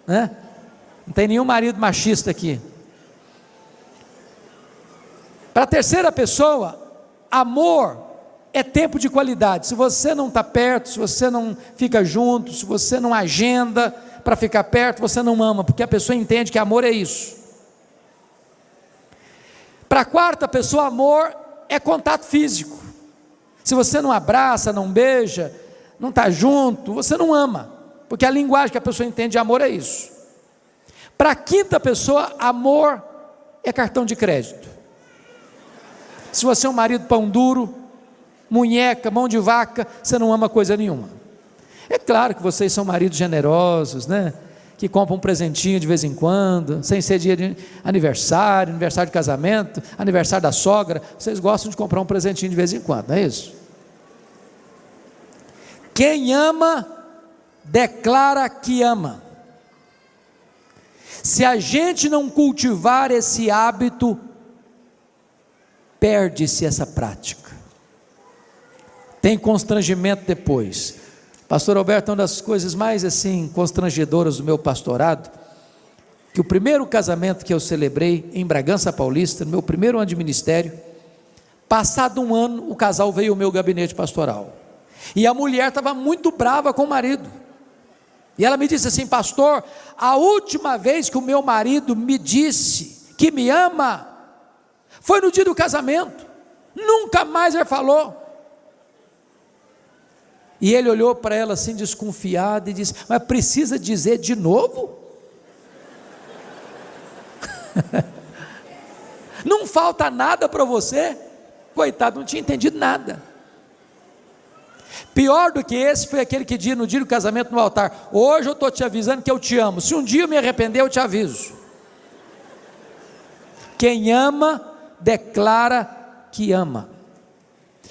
né? Não tem nenhum marido machista aqui. Para a terceira pessoa, amor é tempo de qualidade. Se você não está perto, se você não fica junto, se você não agenda para ficar perto, você não ama, porque a pessoa entende que amor é isso. Para a quarta pessoa, amor é contato físico. Se você não abraça, não beija, não está junto, você não ama, porque a linguagem que a pessoa entende de amor é isso. Para a quinta pessoa, amor é cartão de crédito. Se você é um marido pão duro, munheca, mão de vaca, você não ama coisa nenhuma. É claro que vocês são maridos generosos, né? Que compram um presentinho de vez em quando, sem ser dia de aniversário, aniversário de casamento, aniversário da sogra, vocês gostam de comprar um presentinho de vez em quando, não é isso? Quem ama, declara que ama. Se a gente não cultivar esse hábito, perde-se essa prática. Tem constrangimento depois. Pastor Alberto, uma das coisas mais assim constrangedoras do meu pastorado, que o primeiro casamento que eu celebrei em Bragança Paulista, no meu primeiro ano de ministério, passado um ano, o casal veio ao meu gabinete pastoral, e a mulher estava muito brava com o marido, e ela me disse assim: pastor, a última vez que o meu marido me disse que me ama, foi no dia do casamento, nunca mais ele falou. E ele olhou para ela assim desconfiado e disse: mas precisa dizer de novo? Não falta nada para você? Coitado, não tinha entendido nada. Pior do que esse foi aquele que disse no dia do casamento no altar: hoje eu estou te avisando que eu te amo, se um dia eu me arrepender eu te aviso. Quem ama, declara que ama.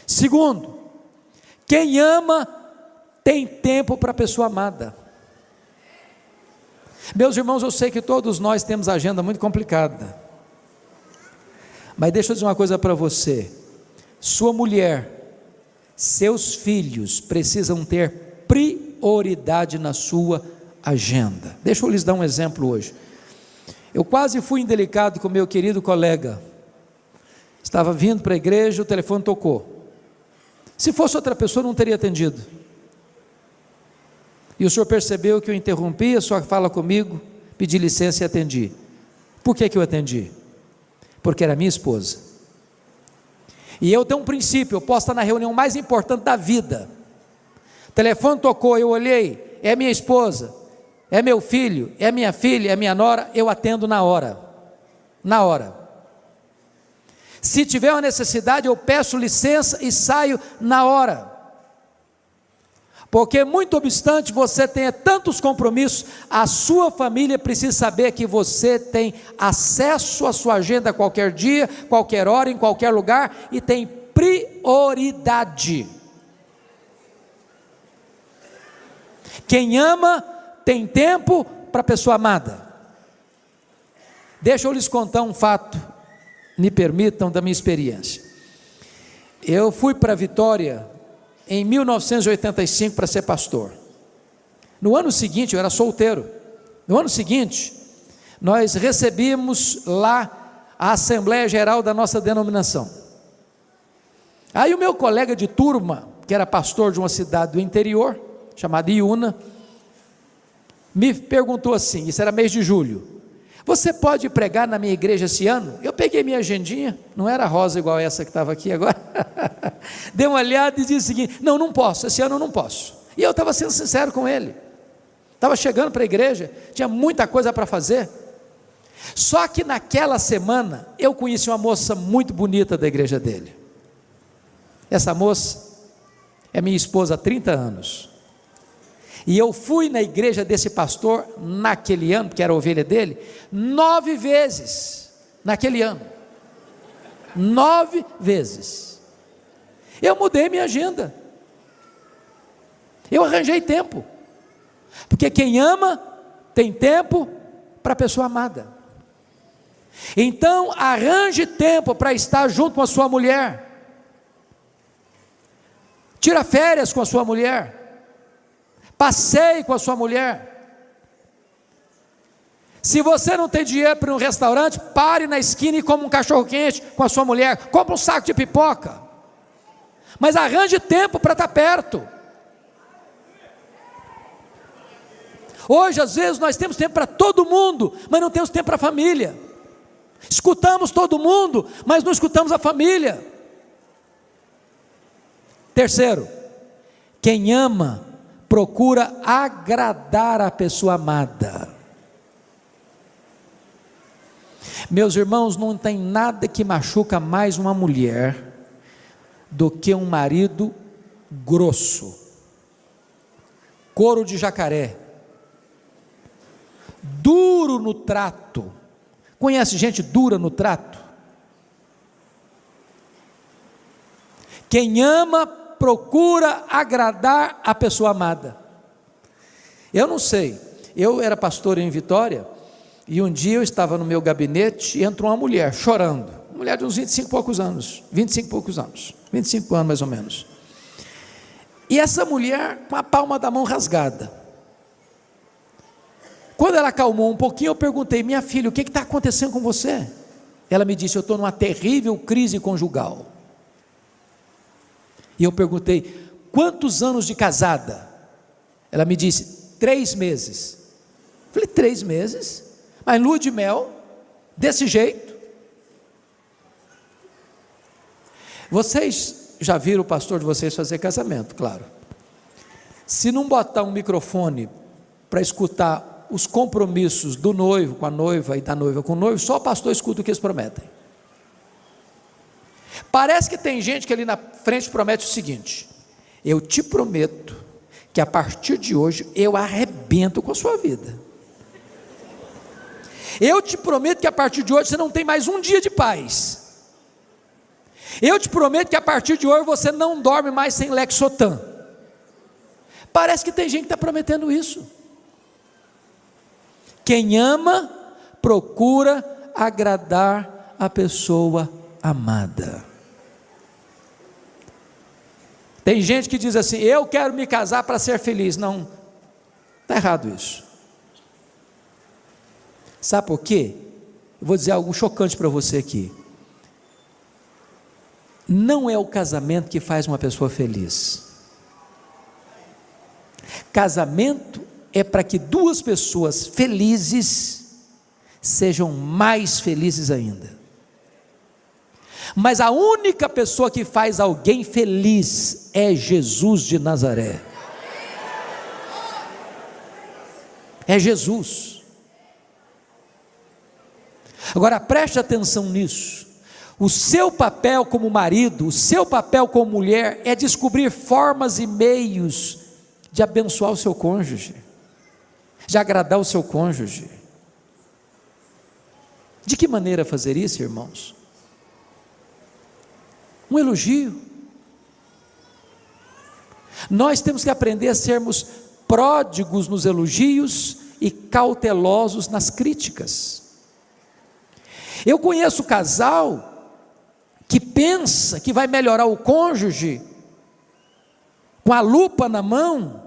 Segundo, quem ama, tem tempo para a pessoa amada. Meus irmãos, eu sei que todos nós temos agenda muito complicada, mas deixa eu dizer uma coisa para você: sua mulher, seus filhos precisam ter prioridade na sua agenda. Deixa eu lhes dar um exemplo hoje. Eu quase fui indelicado com meu querido colega, estava vindo para a igreja, o telefone tocou. Se fosse outra pessoa não teria atendido, e o senhor percebeu que eu interrompi a sua fala comigo, pedi licença e atendi. Por que eu atendi? Porque era minha esposa, e eu tenho um princípio: eu posso estar na reunião mais importante da vida, o telefone tocou, eu olhei, é minha esposa, é meu filho, é minha filha, é minha nora, eu atendo na hora. Se tiver uma necessidade, eu peço licença e saio na hora. Porque muito obstante você tenha tantos compromissos, a sua família precisa saber que você tem acesso à sua agenda a qualquer dia, qualquer hora, em qualquer lugar, e tem prioridade. Quem ama tem tempo para a pessoa amada. Deixa eu lhes contar um fato, me permitam, da minha experiência. Eu fui para Vitória em 1985 para ser pastor. No ano seguinte, eu era solteiro. No ano seguinte, nós recebíamos lá a Assembleia Geral da nossa denominação. Aí o meu colega de turma, que era pastor de uma cidade do interior, chamada Iuna, me perguntou assim, isso era mês de julho: você pode pregar na minha igreja esse ano? Eu peguei minha agendinha, não era rosa igual essa que estava aqui agora, dei uma olhada e disse o seguinte: não posso, esse ano eu não posso. E eu estava sendo sincero com ele, estava chegando para a igreja, tinha muita coisa para fazer. Só que naquela semana, eu conheci uma moça muito bonita da igreja dele. Essa moça é minha esposa há 30 anos, e eu fui na igreja desse pastor naquele ano, que era a ovelha dele, 9 vezes, naquele ano, 9 vezes, eu mudei minha agenda, eu arranjei tempo, porque quem ama, tem tempo para a pessoa amada. Então arranje tempo para estar junto com a sua mulher, tira férias com a sua mulher, passeie com a sua mulher. Se você não tem dinheiro para ir um restaurante, pare na esquina e coma um cachorro quente com a sua mulher, compre um saco de pipoca, mas arranje tempo para estar perto. Hoje às vezes nós temos tempo para todo mundo, mas não temos tempo para a família. Escutamos todo mundo, mas não escutamos a família. Terceiro, quem ama procura agradar a pessoa amada. Meus irmãos, não tem nada que machuca mais uma mulher do que um marido grosso, couro de jacaré, duro no trato. Conhece gente dura no trato? Quem ama procura agradar a pessoa amada. Eu não sei, eu era pastor em Vitória, e um dia eu estava no meu gabinete e entrou uma mulher chorando, uma mulher de uns 25 e poucos anos, 25 anos mais ou menos. E essa mulher com a palma da mão rasgada. Quando ela acalmou um pouquinho, eu perguntei: minha filha, o que está acontecendo com você? Ela me disse: eu estou numa terrível crise conjugal. E eu perguntei: quantos anos de casada? Ela me disse: 3 meses. Eu falei: 3 meses? Mas lua de mel, desse jeito? Vocês já viram o pastor de vocês fazer casamento, claro. Se não botar um microfone para escutar os compromissos do noivo com a noiva e da noiva com o noivo, só o pastor escuta o que eles prometem. Parece que tem gente que ali na frente promete o seguinte: eu te prometo que a partir de hoje eu arrebento com a sua vida. Eu te prometo que a partir de hoje você não tem mais um dia de paz. Eu te prometo que a partir de hoje você não dorme mais sem Lexotan. Parece que tem gente que está prometendo isso. Quem ama, procura agradar a pessoa amada. Tem gente que diz assim: eu quero me casar para ser feliz. Não, está errado isso. Sabe por quê? Eu vou dizer algo chocante para você aqui. Não é o casamento que faz uma pessoa feliz. Casamento é para que 2 pessoas felizes sejam mais felizes ainda. Mas a única pessoa que faz alguém feliz é Jesus de Nazaré. É Jesus. Agora preste atenção nisso. O seu papel como marido, o seu papel como mulher é descobrir formas e meios de abençoar o seu cônjuge, de agradar o seu cônjuge. De que maneira fazer isso, irmãos? Um elogio. Nós temos que aprender a sermos pródigos nos elogios e cautelosos nas críticas. Eu conheço casal que pensa que vai melhorar o cônjuge com a lupa na mão,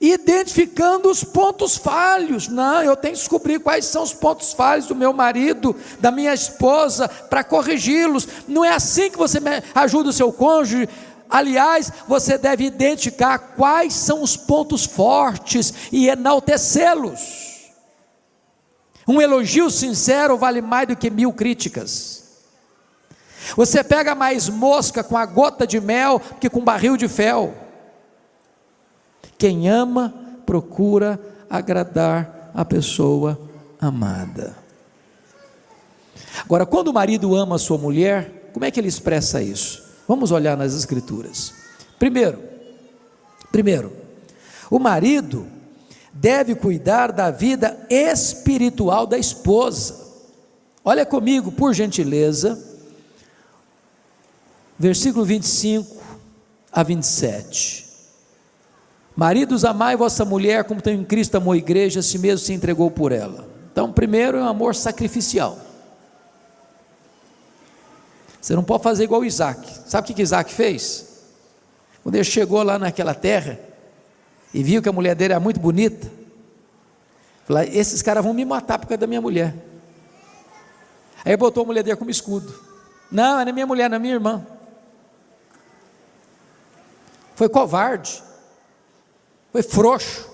identificando os pontos falhos. Não, eu tenho que descobrir quais são os pontos falhos do meu marido, da minha esposa, para corrigi-los. Não é assim que você ajuda o seu cônjuge. Aliás, você deve identificar quais são os pontos fortes e enaltecê-los. Um elogio sincero vale mais do que 1000 críticas. Você pega mais mosca com a gota de mel que com barril de fel. Quem ama, procura agradar a pessoa amada. Agora, quando o marido ama a sua mulher, como é que ele expressa isso? Vamos olhar nas escrituras. Primeiro, o marido deve cuidar da vida espiritual da esposa. Olha comigo, por gentileza, versículo 25 a 27. Maridos, amai vossa mulher como também Cristo amou a igreja, a si mesmo se entregou por ela. Então, primeiro é um amor sacrificial. Você não pode fazer igual Isaac. Sabe o que Isaac fez? Quando ele chegou lá naquela terra e viu que a mulher dele era muito bonita, falou: esses caras vão me matar por causa da minha mulher. Aí botou a mulher dele como escudo. Não, não é minha mulher, não é minha irmã. Foi covarde, foi frouxo.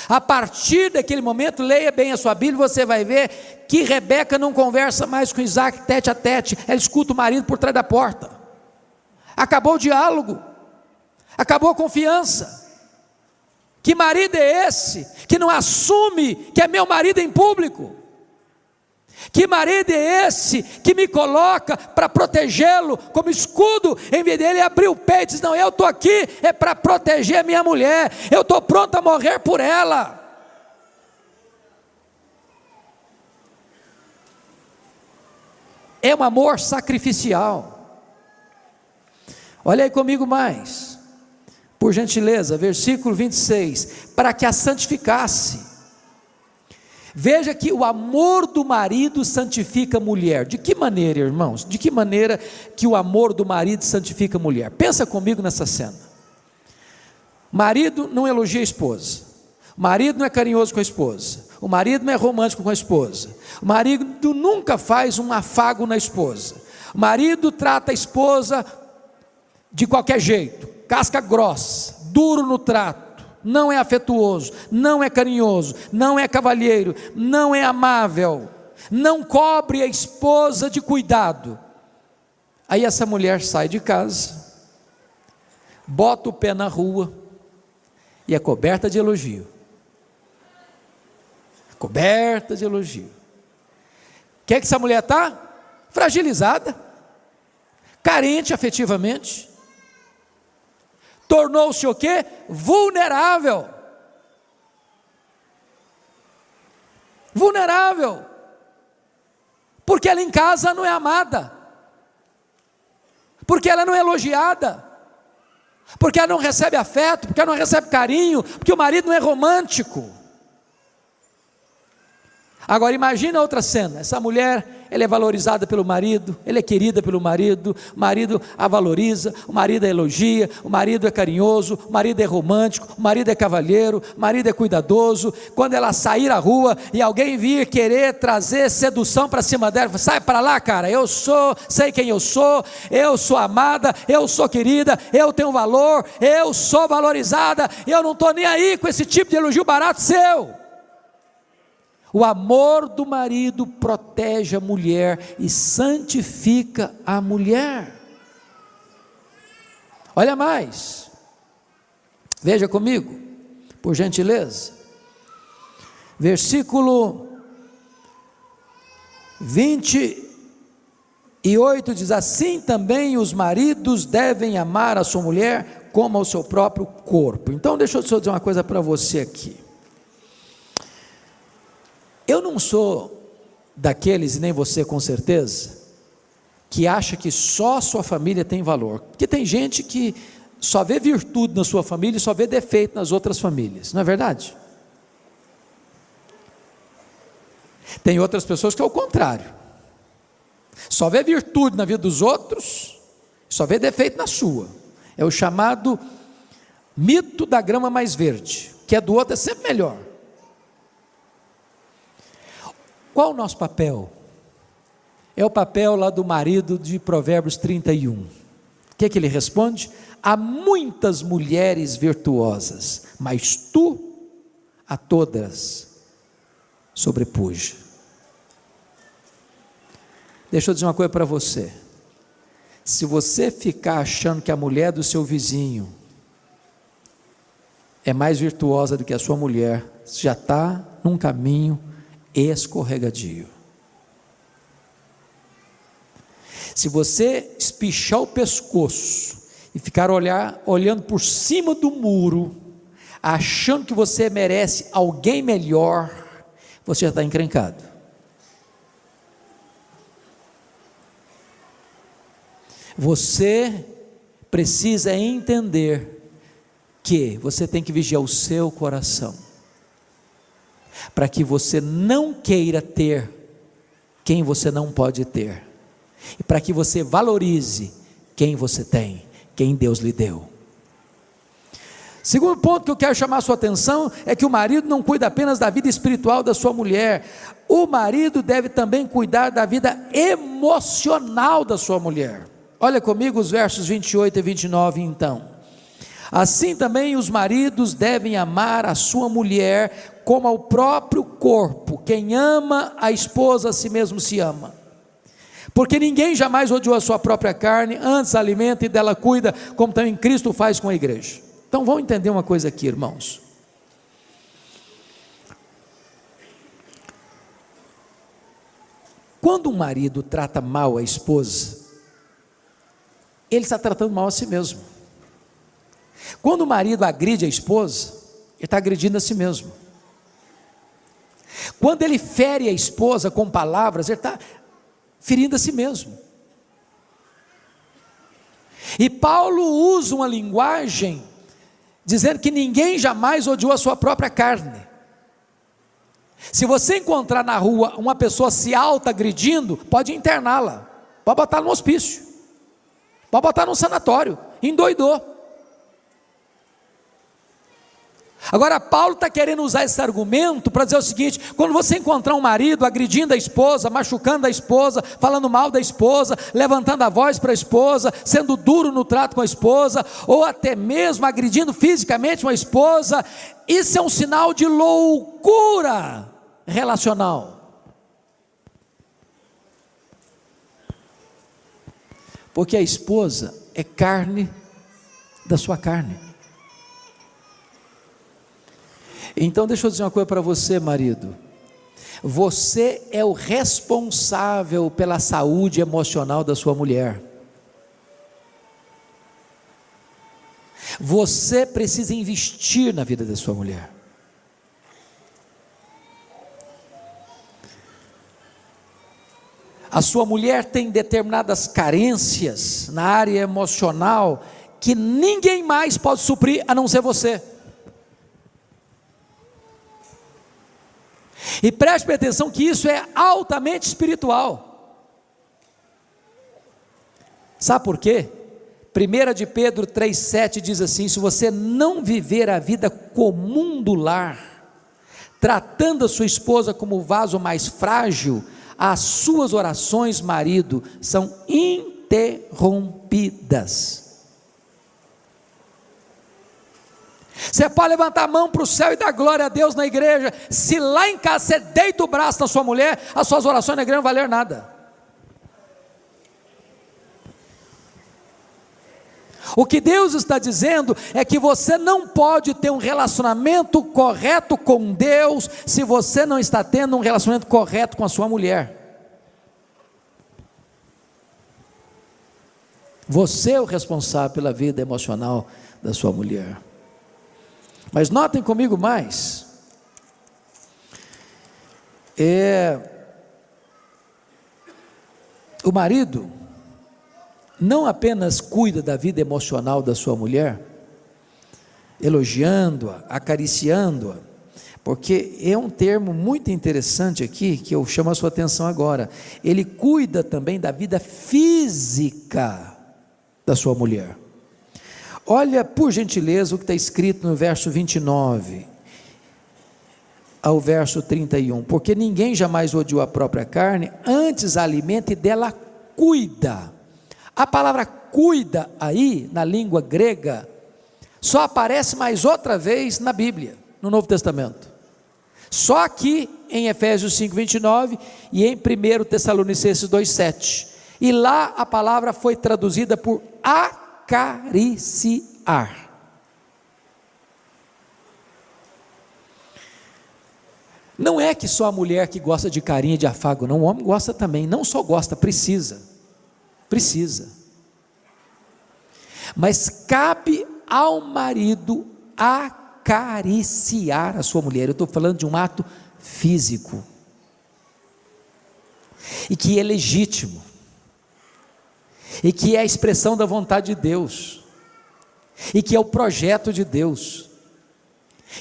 A partir daquele momento, leia bem a sua Bíblia, você vai ver que Rebeca não conversa mais com Isaac tete a tete, ela escuta o marido por trás da porta. Acabou o diálogo, acabou a confiança. Que marido é esse que não assume que é meu marido em público? Que marido é esse que me coloca para protegê-lo como escudo, em vez dele abrir o peito e diz: não, eu estou aqui é para proteger a minha mulher, eu estou pronto a morrer por ela. É um amor sacrificial. Olha aí comigo mais, por gentileza, versículo 26, para que a santificasse. Veja que o amor do marido santifica a mulher. De que maneira, irmãos? De que maneira que o amor do marido santifica a mulher? Pensa comigo nessa cena. Marido não elogia a esposa, o marido não é carinhoso com a esposa, o marido não é romântico com a esposa, o marido nunca faz um afago na esposa, o marido trata a esposa de qualquer jeito, casca grossa, duro no trato, não é afetuoso, não é carinhoso, não é cavalheiro, não é amável, não cobre a esposa de cuidado. Aí essa mulher sai de casa, bota o pé na rua e é coberta de elogio. Coberta de elogio. O que é que essa mulher está? Fragilizada, carente afetivamente, tornou-se o quê? Vulnerável. Vulnerável, porque ela em casa não é amada, porque ela não é elogiada, porque ela não recebe afeto, porque ela não recebe carinho, porque o marido não é romântico. Agora imagina outra cena, essa mulher, ela é valorizada pelo marido, ela é querida pelo marido, o marido a valoriza, o marido a elogia, o marido é carinhoso, o marido é romântico, o marido é cavalheiro, o marido é cuidadoso. Quando ela sair à rua e alguém vir querer trazer sedução para cima dela, sai para lá, cara, sei quem eu sou amada, eu sou querida, eu tenho valor, eu sou valorizada, eu não estou nem aí com esse tipo de elogio barato seu. O amor do marido protege a mulher e santifica a mulher. Olha mais, veja comigo, por gentileza, versículo 28 diz: assim também os maridos devem amar a sua mulher como ao seu próprio corpo. Então deixa eu só dizer uma coisa para você aqui. Eu não sou daqueles, e nem você com certeza, que acha que só a sua família tem valor, porque tem gente que só vê virtude na sua família e só vê defeito nas outras famílias, não é verdade? Tem outras pessoas que é o contrário, só vê virtude na vida dos outros, só vê defeito na sua. É o chamado mito da grama mais verde, que é do outro é sempre melhor. Qual o nosso papel? É o papel lá do marido de Provérbios 31. O que é que ele responde? Há muitas mulheres virtuosas, mas tu a todas sobrepuja. Deixa eu dizer uma coisa para você. Se você ficar achando que a mulher do seu vizinho é mais virtuosa do que a sua mulher, você já está num caminho escorregadio. Se você espichar o pescoço e ficar olhando por cima do muro, achando que você merece alguém melhor, você já está encrencado. Você precisa entender que você tem que vigiar o seu coração, para que você não queira ter quem você não pode ter, e para que você valorize quem você tem, quem Deus lhe deu. Segundo ponto que eu quero chamar a sua atenção é que o marido não cuida apenas da vida espiritual da sua mulher, o marido deve também cuidar da vida emocional da sua mulher. Olha comigo os versos 28 e 29 então. Assim também os maridos devem amar a sua mulher como ao próprio corpo. Quem ama a esposa a si mesmo se ama. Porque ninguém jamais odiou a sua própria carne, antes a alimenta e dela cuida, como também Cristo faz com a igreja. Então vamos entender uma coisa aqui, irmãos. Quando um marido trata mal a esposa, ele está tratando mal a si mesmo. Quando o marido agride a esposa, ele está agredindo a si mesmo. Quando ele fere a esposa com palavras, ele está ferindo a si mesmo. E Paulo usa uma linguagem dizendo que ninguém jamais odiou a sua própria carne. Se você encontrar na rua uma pessoa se auto-agredindo, pode interná-la, pode botar no hospício, pode botar no sanatório, endoidou. Agora Paulo está querendo usar esse argumento para dizer o seguinte: quando você encontrar um marido agredindo a esposa, machucando a esposa, falando mal da esposa, levantando a voz para a esposa, sendo duro no trato com a esposa, ou até mesmo agredindo fisicamente uma esposa, isso é um sinal de loucura relacional. Porque a esposa é carne da sua carne. Então deixa eu dizer uma coisa para você, marido. Você é o responsável pela saúde emocional da sua mulher. Você precisa investir na vida da sua mulher. A sua mulher tem determinadas carências na área emocional que ninguém mais pode suprir a não ser você. E preste atenção que isso é altamente espiritual. Sabe por quê? 1 de Pedro 3,7 diz assim: se você não viver a vida comum do lar, tratando a sua esposa como o vaso mais frágil, as suas orações, marido, são interrompidas. Você pode levantar a mão para o céu e dar glória a Deus na igreja, se lá em casa você deita o braço na sua mulher, as suas orações na igreja não valeram nada. O que Deus está dizendo é que você não pode ter um relacionamento correto com Deus, se você não está tendo um relacionamento correto com a sua mulher. Você é o responsável pela vida emocional da sua mulher. Mas notem comigo mais, o marido não apenas cuida da vida emocional da sua mulher, elogiando-a, acariciando-a, porque é um termo muito interessante aqui, que eu chamo a sua atenção agora, ele cuida também da vida física da sua mulher. Olha, por gentileza, o que está escrito no verso 29 ao verso 31, porque ninguém jamais odiou a própria carne, antes a alimenta e dela cuida. A palavra cuida aí, na língua grega, só aparece mais outra vez na Bíblia, no Novo Testamento, só aqui em Efésios 5:29 e em 1 Tessalonicenses 2:7, e lá a palavra foi traduzida por acariciar. Não é que só a mulher que gosta de carinho e de afago, não, o homem gosta também, não só gosta, precisa, mas cabe ao marido acariciar a sua mulher. Eu estou falando de um ato físico, e que é legítimo, e que é a expressão da vontade de Deus, e que é o projeto de Deus,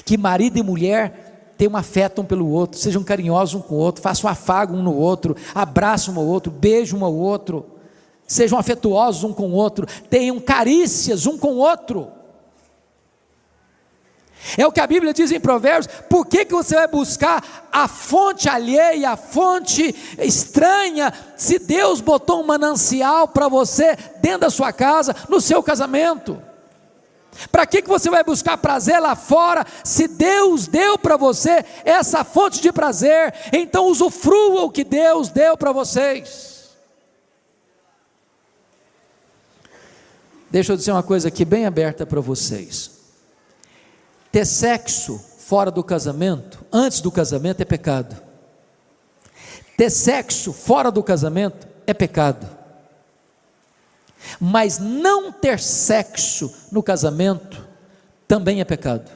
que marido e mulher tenham um afeto um pelo outro, sejam carinhosos um com o outro, façam um afago um no outro, abraçam um ao outro, beijam um ao outro, sejam afetuosos um com o outro, tenham carícias um com o outro. É o que a Bíblia diz em Provérbios. Por que você vai buscar a fonte alheia, a fonte estranha, se Deus botou um manancial para você dentro da sua casa, no seu casamento? Para que você vai buscar prazer lá fora, se Deus deu para você essa fonte de prazer? Então usufrua o que Deus deu para vocês. Deixa eu dizer uma coisa aqui bem aberta para vocês. Ter sexo fora do casamento, antes do casamento, é pecado. Ter sexo fora do casamento é pecado. Mas não ter sexo no casamento também é pecado.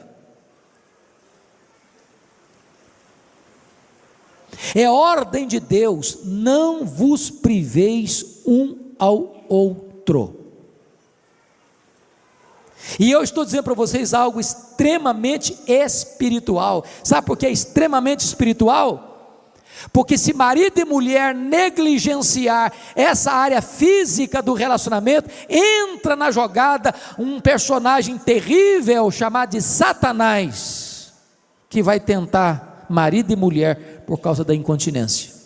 É ordem de Deus: não vos priveis um ao outro. E eu estou dizendo para vocês algo extremamente espiritual. Sabe por que é extremamente espiritual? Porque se marido e mulher negligenciar essa área física do relacionamento, entra na jogada um personagem terrível chamado de Satanás, que vai tentar marido e mulher por causa da incontinência.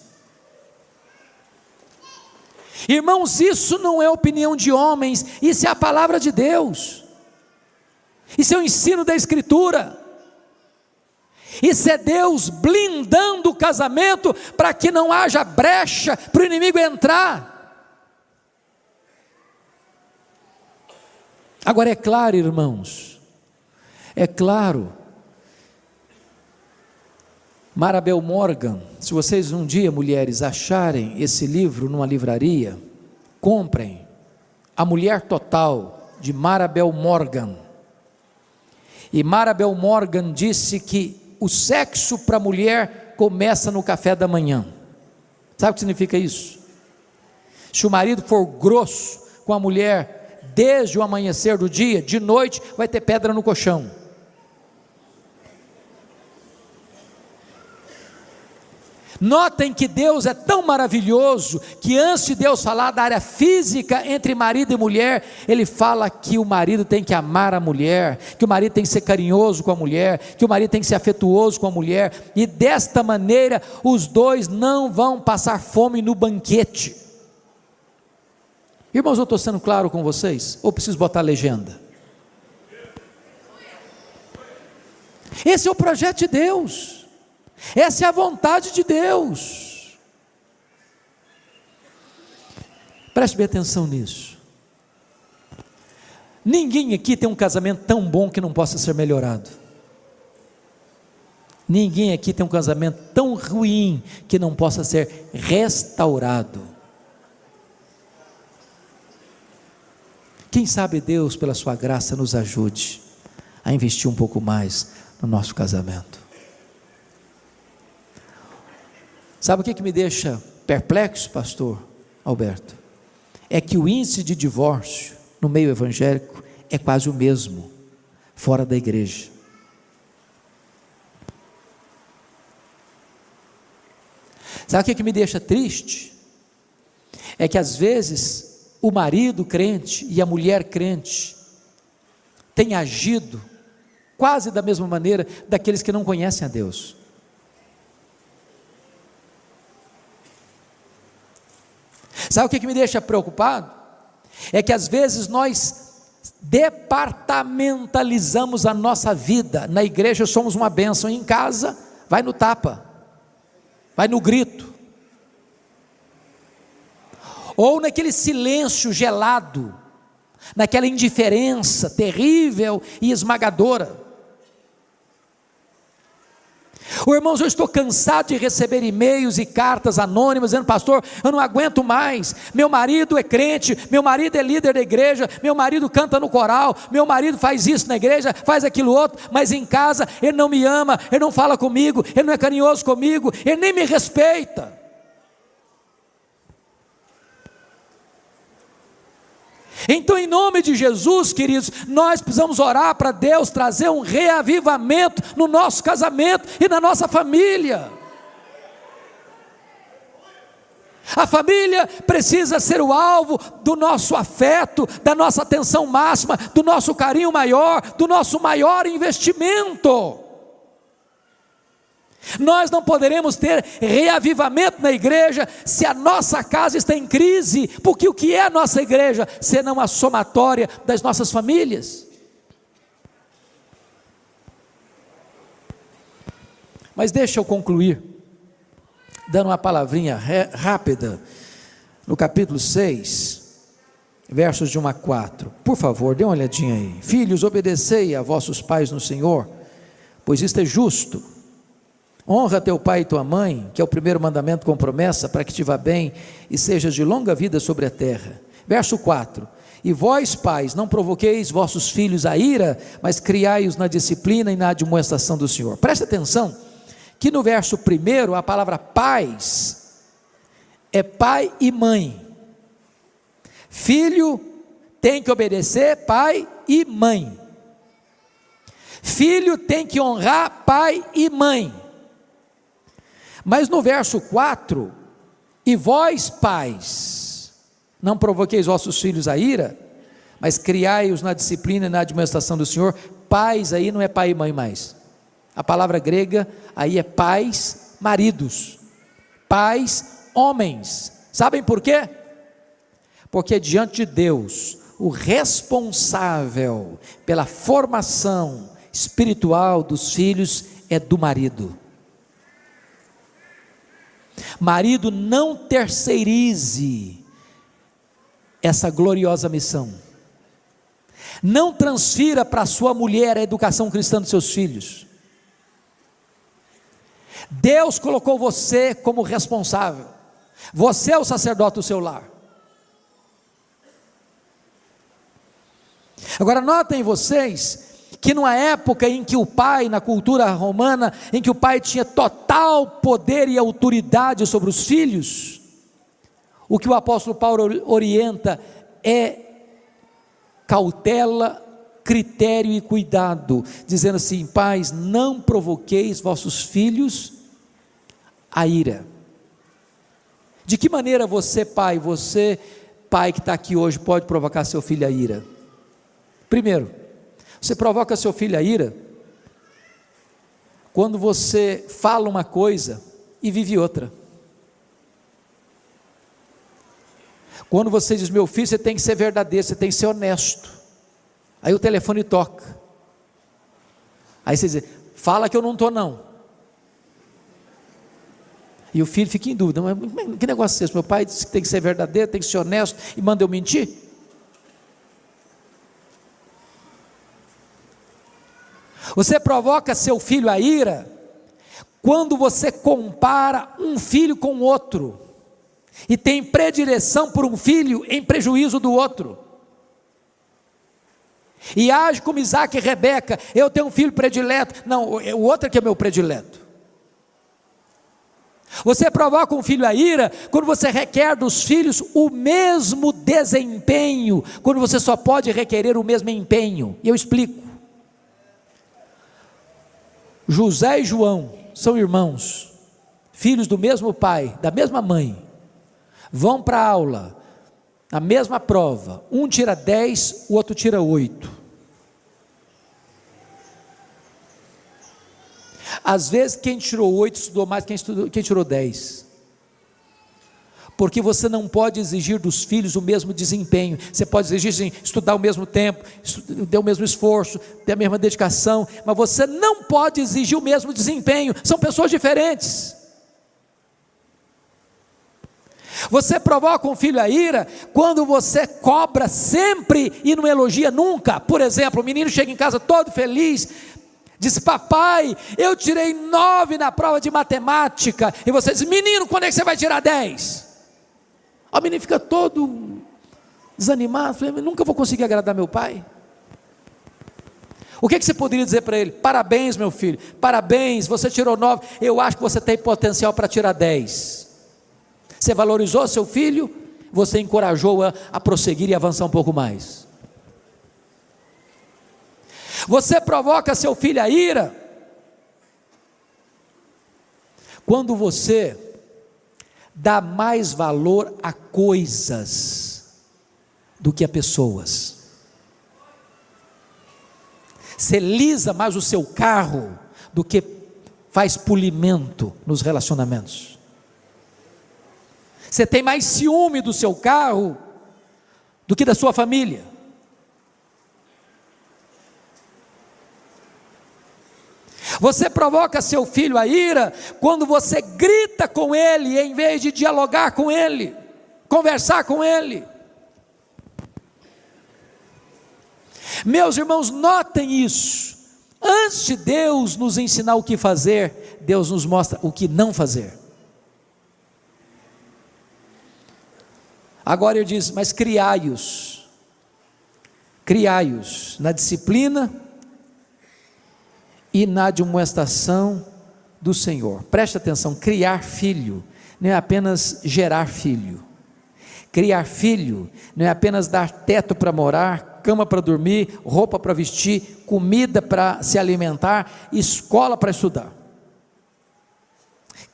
Irmãos, isso não é opinião de homens, isso é a palavra de Deus, isso é o ensino da Escritura, isso é Deus blindando o casamento para que não haja brecha para o inimigo entrar. Agora é claro, irmãos, é claro, Marabel Morgan, se vocês um dia, mulheres, acharem esse livro numa livraria, comprem A Mulher Total, de Marabel Morgan. E Marabel Morgan disse que o sexo para a mulher começa no café da manhã. Sabe o que significa isso? Se o marido for grosso com a mulher desde o amanhecer do dia, de noite vai ter pedra no colchão. Notem que Deus é tão maravilhoso, que antes de Deus falar da área física entre marido e mulher, Ele fala que o marido tem que amar a mulher, que o marido tem que ser carinhoso com a mulher, que o marido tem que ser afetuoso com a mulher, e desta maneira os dois não vão passar fome no banquete. Irmãos, eu estou sendo claro com vocês? Ou preciso botar a legenda? Esse é o projeto de Deus. Essa é a vontade de Deus. Preste bem atenção nisso. Ninguém aqui tem um casamento tão bom que não possa ser melhorado. Ninguém aqui tem um casamento tão ruim que não possa ser restaurado. Quem sabe Deus, pela sua graça, nos ajude a investir um pouco mais no nosso casamento. Sabe o que me deixa perplexo, pastor Alberto? É que o índice de divórcio no meio evangélico é quase o mesmo fora da igreja. Sabe o que me deixa triste? É que às vezes o marido crente e a mulher crente têm agido quase da mesma maneira daqueles que não conhecem a Deus. Sabe o que me deixa preocupado? É que às vezes nós departamentalizamos a nossa vida. Na igreja somos uma bênção, em casa vai no tapa, vai no grito, ou naquele silêncio gelado, naquela indiferença terrível e esmagadora. Irmãos, eu estou cansado de receber e-mails e cartas anônimas dizendo: pastor, eu não aguento mais, meu marido é crente, meu marido é líder da igreja, meu marido canta no coral, meu marido faz isso na igreja, faz aquilo outro, mas em casa ele não me ama, ele não fala comigo, ele não é carinhoso comigo, ele nem me respeita. Então, em nome de Jesus, queridos, nós precisamos orar para Deus trazer um reavivamento no nosso casamento e na nossa família. A família precisa ser o alvo do nosso afeto, da nossa atenção máxima, do nosso carinho maior, do nosso maior investimento. Nós não poderemos ter reavivamento na igreja se a nossa casa está em crise, porque o que é a nossa igreja, senão a somatória das nossas famílias? Mas deixa eu concluir, dando uma palavrinha rápida, no capítulo 6, versos de 1 a 4, por favor, dê uma olhadinha aí. Filhos, obedecei a vossos pais no Senhor, pois isto é justo. Honra teu pai e tua mãe, que é o primeiro mandamento com promessa, para que te vá bem e sejas de longa vida sobre a terra. Verso 4, e vós pais, não provoqueis vossos filhos a ira, mas criai-os na disciplina e na admoestação do Senhor. Preste atenção, que no verso 1, a palavra pais, é pai e mãe, filho, tem que obedecer pai e mãe. Filho tem que honrar pai e mãe. Mas no verso 4, e vós pais, não provoqueis vossos filhos a ira, mas criai-os na disciplina e na admoestação do Senhor. Pais aí não é pai e mãe mais, a palavra grega aí é pais, maridos, pais, homens. Sabem por quê? Porque diante de Deus, o responsável pela formação espiritual dos filhos é do marido. Marido, não terceirize essa gloriosa missão. Não transfira para sua mulher a educação cristã dos seus filhos. Deus colocou você como responsável. Você é o sacerdote do seu lar. Agora notem vocês que numa época em que o pai, na cultura romana, em que o pai tinha total poder e autoridade sobre os filhos, o que o apóstolo Paulo orienta é cautela, critério e cuidado, dizendo assim: pais, não provoqueis vossos filhos a ira. De que maneira você pai que está aqui hoje, pode provocar seu filho a ira? Primeiro, você provoca seu filho a ira quando você fala uma coisa e vive outra. Quando você diz: meu filho, você tem que ser verdadeiro, você tem que ser honesto. Aí o telefone toca. Aí você diz: fala que eu não estou não. E o filho fica em dúvida: mas que negócio é esse? Meu pai disse que tem que ser verdadeiro, tem que ser honesto, e manda eu mentir? Você provoca seu filho a ira quando você compara um filho com outro e tem predileção por um filho em prejuízo do outro, e age como Isaac e Rebeca: eu tenho um filho predileto, não, o outro é que é meu predileto. Você provoca um filho a ira quando você requer dos filhos o mesmo desempenho, quando você só pode requerer o mesmo empenho. E eu explico. José e João são irmãos, filhos do mesmo pai, da mesma mãe, vão para a aula, a mesma prova, um tira 10, o outro tira 8. Às vezes quem tirou 8 estudou mais que quem tirou 10, porque você não pode exigir dos filhos o mesmo desempenho. Você pode exigir sim, estudar ao mesmo tempo, ter o mesmo esforço, ter a mesma dedicação, mas você não pode exigir o mesmo desempenho. São pessoas diferentes. Você provoca um filho a ira quando você cobra sempre e não elogia nunca. Por exemplo, o menino chega em casa todo feliz, diz: papai, eu tirei 9 na prova de matemática, e você diz: menino, quando é que você vai tirar 10? O menino fica todo desanimado, falei: nunca vou conseguir agradar meu pai. O que você poderia dizer para ele? Parabéns, meu filho, parabéns, você tirou 9, eu acho que você tem potencial para tirar 10. Você valorizou seu filho, você encorajou a prosseguir e avançar um pouco mais. Você provoca seu filho a ira quando você dá mais valor a coisas do que a pessoas. Você lisa mais o seu carro do que faz polimento nos relacionamentos. Você tem mais ciúme do seu carro do que da sua família. Você provoca seu filho a ira quando você grita com ele em vez de dialogar com ele, conversar com ele. Meus irmãos, notem isso. Antes de Deus nos ensinar o que fazer, Deus nos mostra o que não fazer. Agora ele diz: mas criai-os na disciplina e na admoestação do Senhor. Preste atenção: criar filho não é apenas gerar filho. Criar filho não é apenas dar teto para morar, cama para dormir, roupa para vestir, comida para se alimentar, escola para estudar.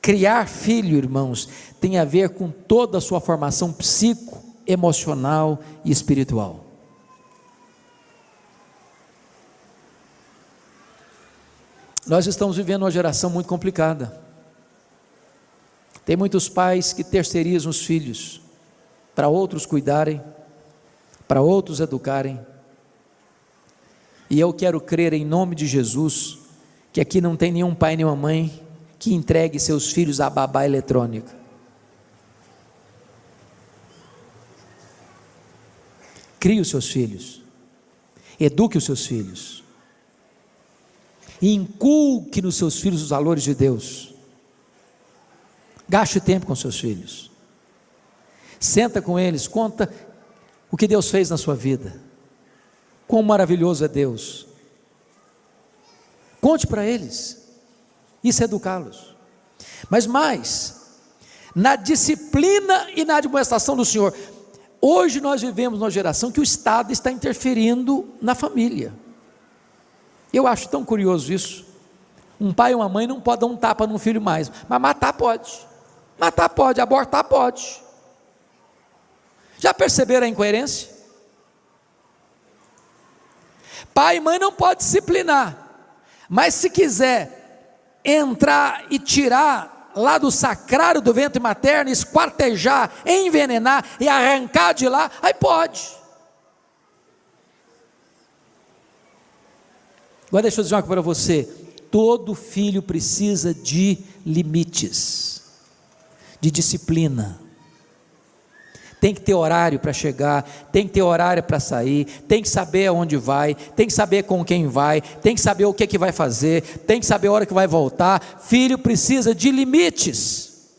Criar filho, irmãos, tem a ver com toda a sua formação psico, emocional e espiritual. Nós estamos vivendo uma geração muito complicada. Tem muitos pais que terceirizam os filhos para outros cuidarem, para outros educarem. E eu quero crer em nome de Jesus que aqui não tem nenhum pai nem uma mãe que entregue seus filhos à babá eletrônica. Crie os seus filhos, eduque os seus filhos, e inculque nos seus filhos os valores de Deus. Gaste tempo com seus filhos, senta com eles, conta o que Deus fez na sua vida, quão maravilhoso é Deus. Conte para eles, isso é educá-los. Mas mais, na disciplina e na admoestação do Senhor. Hoje nós vivemos numa geração que o Estado está interferindo na família. Eu acho tão curioso isso. Um pai e uma mãe não podem dar um tapa num filho mais, mas matar pode, abortar pode. Já perceberam a incoerência? Pai e mãe não pode disciplinar, mas se quiser entrar e tirar lá do sacrário do ventre materno, esquartejar, envenenar e arrancar de lá, aí pode. Agora deixa eu dizer uma coisa para você: todo filho precisa de limites, de disciplina. Tem que ter horário para chegar, tem que ter horário para sair, tem que saber aonde vai, tem que saber com quem vai, tem que saber o que vai fazer, tem que saber a hora que vai voltar. Filho precisa de limites.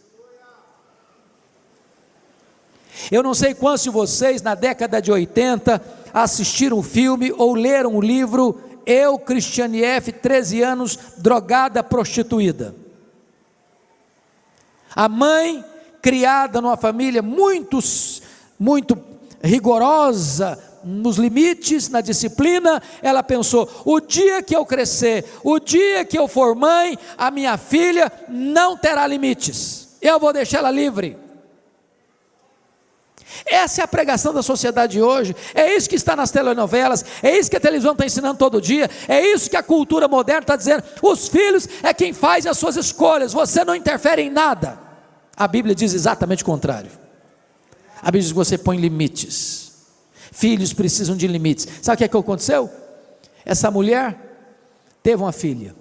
Eu não sei quantos de vocês na década de 80 assistiram o filme ou leram o livro Eu, Cristiane F., 13 anos, drogada, prostituída. A mãe, criada numa família muito rigorosa nos limites, na disciplina, ela pensou: o dia que eu crescer, o dia que eu for mãe, a minha filha não terá limites, eu vou deixar ela livre. Essa é a pregação da sociedade hoje, é isso que está nas telenovelas, é isso que a televisão está ensinando todo dia, é isso que a cultura moderna está dizendo: os filhos é quem faz as suas escolhas, você não interfere em nada. A Bíblia diz exatamente o contrário. A Bíblia diz que você põe limites. Filhos precisam de limites. Sabe o que aconteceu? Essa mulher teve uma filha,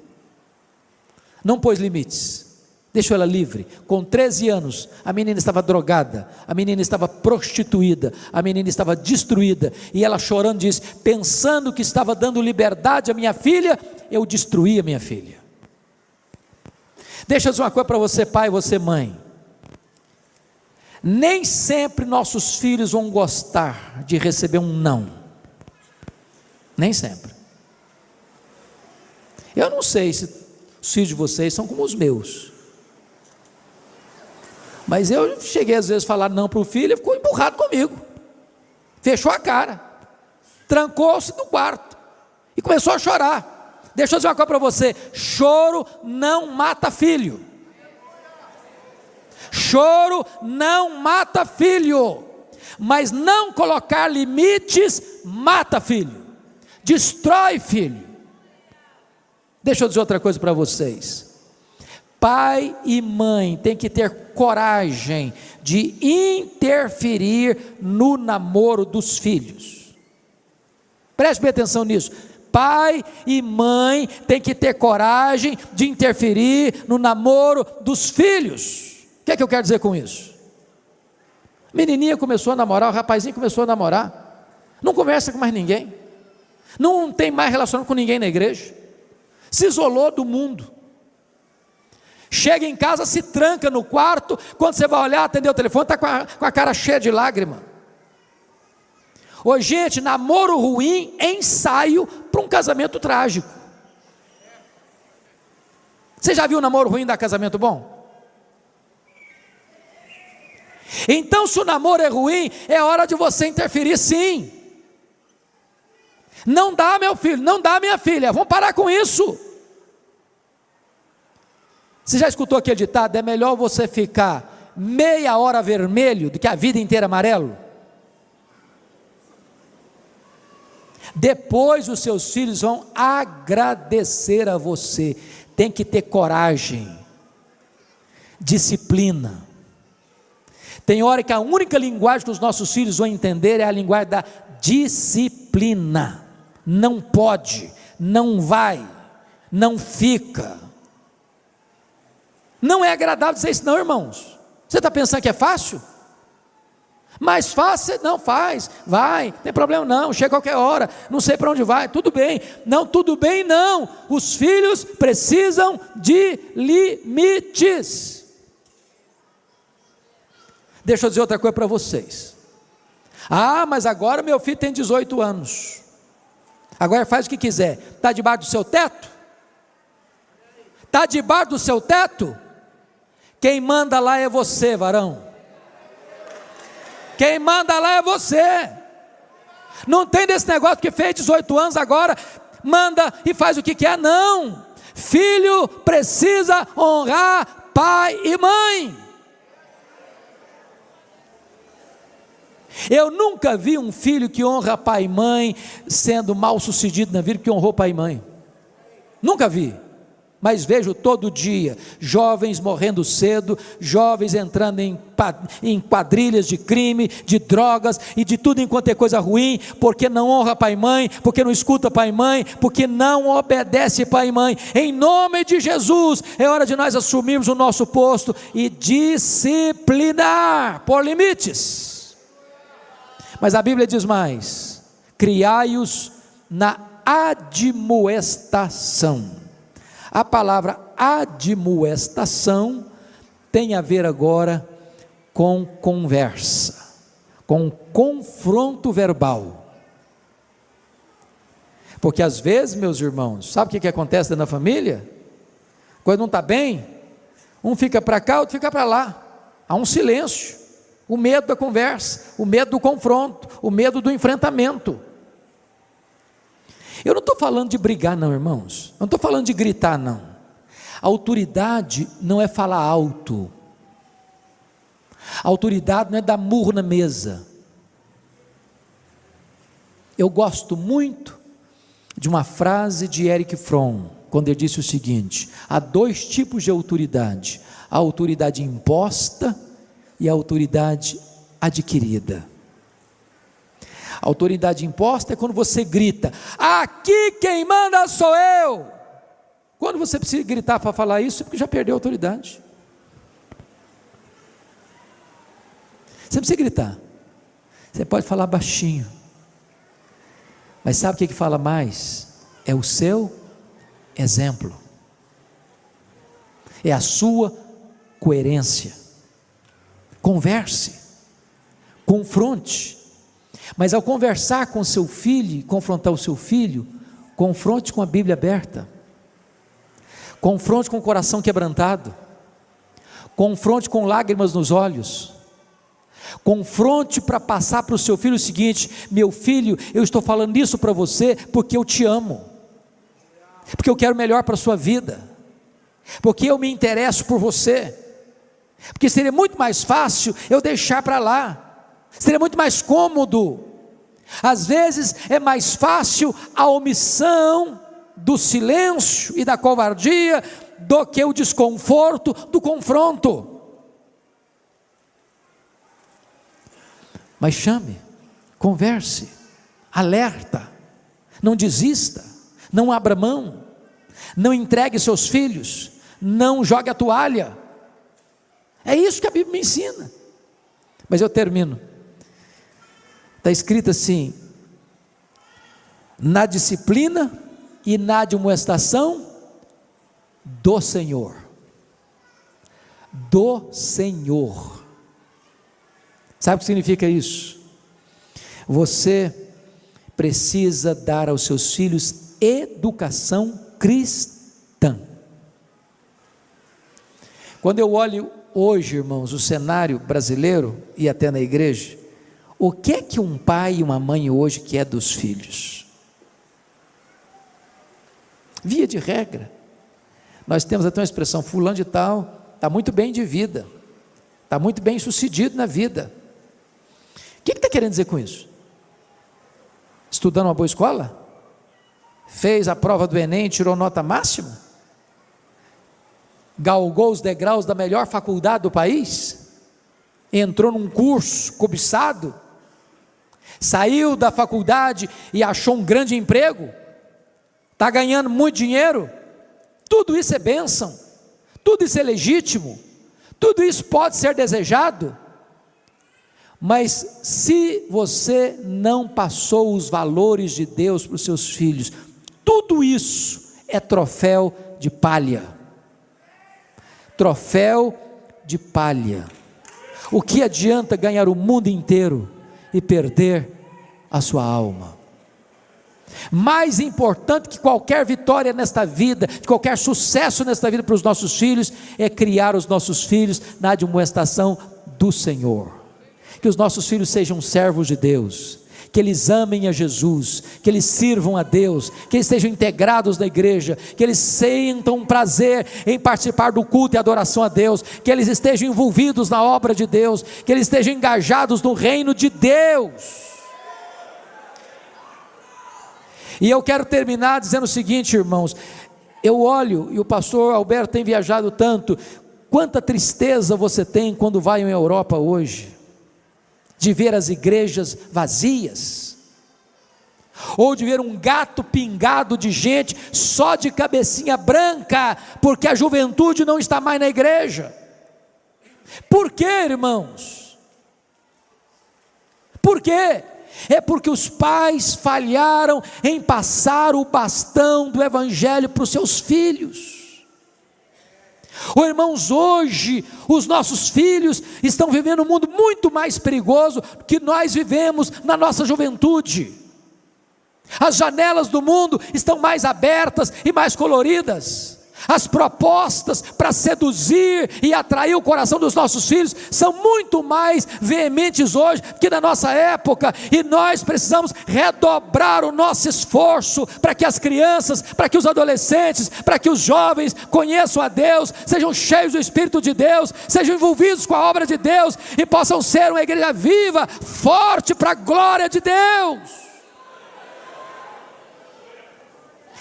não pôs limites, deixou ela livre. Com 13 anos, a menina estava drogada, a menina estava prostituída, a menina estava destruída, e ela chorando diz: pensando que estava dando liberdade à minha filha, eu destruí a minha filha. Deixa eu dizer uma coisa para você, pai, você mãe: nem sempre nossos filhos vão gostar de receber um não, nem sempre. Eu não sei se os filhos de vocês são como os meus, mas eu cheguei às vezes a falar não para o filho, ele ficou emburrado comigo, fechou a cara, trancou-se no quarto e começou a chorar. Deixa eu dizer uma coisa para você: choro não mata filho. Choro não mata filho, mas não colocar limites mata filho, destrói filho. Deixa eu dizer outra coisa para vocês: pai e mãe têm que ter coragem de interferir no namoro dos filhos. Preste bem atenção nisso. Pai e mãe têm que ter coragem de interferir no namoro dos filhos. O que eu quero dizer com isso? Menininha começou a namorar, o rapazinho começou a namorar, não conversa com mais ninguém, não tem mais relacionamento com ninguém na igreja, se isolou do mundo, chega em casa, se tranca no quarto, quando você vai olhar, atender o telefone, está com a cara cheia de lágrima. Ô gente, namoro ruim é ensaio para um casamento trágico. Você já viu um namoro ruim dar casamento bom? Então, se o namoro é ruim, é hora de você interferir, sim. Não dá, meu filho, não dá, minha filha, vamos parar com isso. Você já escutou aquele ditado: é melhor você ficar meia hora vermelho do que a vida inteira amarelo? Depois os seus filhos vão agradecer a você. Tem que ter coragem, disciplina. Tem hora que a única linguagem que os nossos filhos vão entender é a linguagem da disciplina. Não pode, não vai, não fica. Não é agradável dizer isso não, irmãos. Você está pensando que é fácil? Mais fácil, não faz, vai, não tem problema não, chega a qualquer hora, não sei para onde vai, tudo bem. Não, tudo bem não, os filhos precisam de limites. Deixa eu dizer outra coisa para vocês. Mas agora meu filho tem 18 anos, agora faz o que quiser. Está debaixo do seu teto? Está debaixo do seu teto? Quem manda lá é você, varão. Quem manda lá é você. Não tem desse negócio que fez 18 anos agora manda e faz o que quer, não. Filho precisa honrar pai e mãe. Eu nunca vi um filho que honra pai e mãe sendo mal sucedido na vida, que honrou pai e mãe. Nunca vi. Mas vejo todo dia jovens morrendo cedo, jovens entrando em quadrilhas de crime, de drogas e de tudo enquanto é coisa ruim, porque não honra pai e mãe, porque não escuta pai e mãe, porque não obedece pai e mãe. Em nome de Jesus, é hora de nós assumirmos o nosso posto e disciplinar, por limites. Mas a Bíblia diz mais: criai-os na admoestação. A palavra admoestação tem a ver agora com conversa, com confronto verbal. Porque às vezes, meus irmãos, sabe o que acontece na família? Quando não está bem, um fica para cá, outro fica para lá. Há um silêncio, o medo da conversa, o medo do confronto, o medo do enfrentamento. Eu não estou falando de brigar não, irmãos, não estou falando de gritar não. A autoridade não é falar alto, a autoridade não é dar murro na mesa. Eu gosto muito de uma frase de Erich Fromm, quando ele disse o seguinte: há dois tipos de autoridade, a autoridade imposta e a autoridade adquirida. A autoridade imposta é quando você grita: aqui quem manda sou eu. Quando você precisa gritar para falar isso, é porque já perdeu a autoridade. Você precisa gritar. Você pode falar baixinho, mas sabe o que fala mais? É o seu exemplo, é a sua coerência. Converse, confronte. Mas ao conversar com seu filho, confrontar o seu filho, confronte com a Bíblia aberta, confronte com o coração quebrantado, confronte com lágrimas nos olhos, confronte para passar para o seu filho o seguinte: meu filho, eu estou falando isso para você porque eu te amo, porque eu quero o melhor para a sua vida, porque eu me interesso por você, porque seria muito mais fácil eu deixar para lá, seria muito mais cômodo. Às vezes é mais fácil a omissão do silêncio e da covardia do que o desconforto do confronto. Mas chame, converse, alerta, não desista, não abra mão, não entregue seus filhos, não jogue a toalha. É isso que a Bíblia me ensina. Mas eu termino. Está escrito assim: na disciplina e na admoestação do Senhor. Do Senhor. Sabe o que significa isso? Você precisa dar aos seus filhos educação cristã. Quando eu olho hoje, irmãos, o cenário brasileiro e até na igreja, o que é que um pai e uma mãe hoje quer dos filhos? Via de regra, nós temos até uma expressão, fulano de tal, está muito bem de vida, está muito bem sucedido na vida. O que está querendo dizer com isso? Estudando uma boa escola? Fez a prova do Enem, tirou nota máxima? Galgou os degraus da melhor faculdade do país? Entrou num curso cobiçado? Saiu da faculdade e achou um grande emprego? Está ganhando muito dinheiro? Tudo isso é bênção, tudo isso é legítimo, tudo isso pode ser desejado, mas se você não passou os valores de Deus para os seus filhos, tudo isso é troféu de palha. Troféu de palha. O que adianta ganhar o mundo inteiro e perder a sua alma? Mais importante que qualquer vitória nesta vida, de qualquer sucesso nesta vida para os nossos filhos, é criar os nossos filhos na admoestação do Senhor. Que os nossos filhos sejam servos de Deus, que eles amem a Jesus, que eles sirvam a Deus, que eles estejam integrados na igreja, que eles sintam prazer em participar do culto e adoração a Deus, que eles estejam envolvidos na obra de Deus, que eles estejam engajados no reino de Deus. E eu quero terminar dizendo o seguinte, irmãos, eu olho, e o pastor Alberto tem viajado tanto, quanta tristeza você tem quando vai em Europa hoje, de ver as igrejas vazias, ou de ver um gato pingado de gente, só de cabecinha branca, porque a juventude não está mais na igreja. Por quê, irmãos? Por quê? É porque os pais falharam em passar o bastão do evangelho para os seus filhos. Irmãos, hoje os nossos filhos estão vivendo um mundo muito mais perigoso que nós vivemos na nossa juventude. As janelas do mundo estão mais abertas e mais coloridas. As propostas para seduzir e atrair o coração dos nossos filhos são muito mais veementes hoje que na nossa época, e nós precisamos redobrar o nosso esforço para que as crianças, para que os adolescentes, para que os jovens conheçam a Deus, sejam cheios do Espírito de Deus, sejam envolvidos com a obra de Deus e possam ser uma igreja viva, forte para a glória de Deus.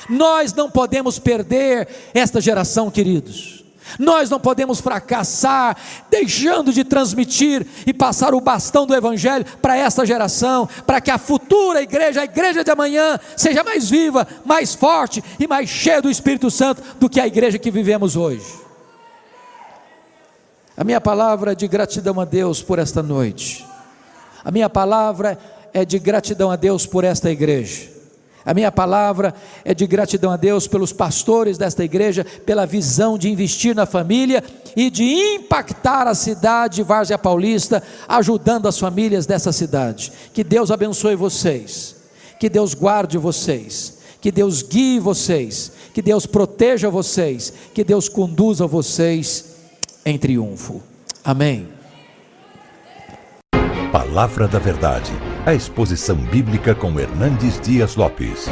Nós não podemos perder esta geração, queridos. Nós não podemos fracassar, deixando de transmitir e passar o bastão do evangelho para esta geração, para que a futura igreja, a igreja de amanhã, seja mais viva, mais forte e mais cheia do Espírito Santo do que a igreja que vivemos hoje. A minha palavra é de gratidão a Deus por esta noite. A minha palavra é de gratidão a Deus por esta igreja. A minha palavra é de gratidão a Deus pelos pastores desta igreja, pela visão de investir na família e de impactar a cidade de Várzea Paulista, ajudando as famílias dessa cidade. Que Deus abençoe vocês, que Deus guarde vocês, que Deus guie vocês, que Deus proteja vocês, que Deus conduza vocês em triunfo. Amém.
Palavra da Verdade, a exposição bíblica com Hernandes Dias Lopes.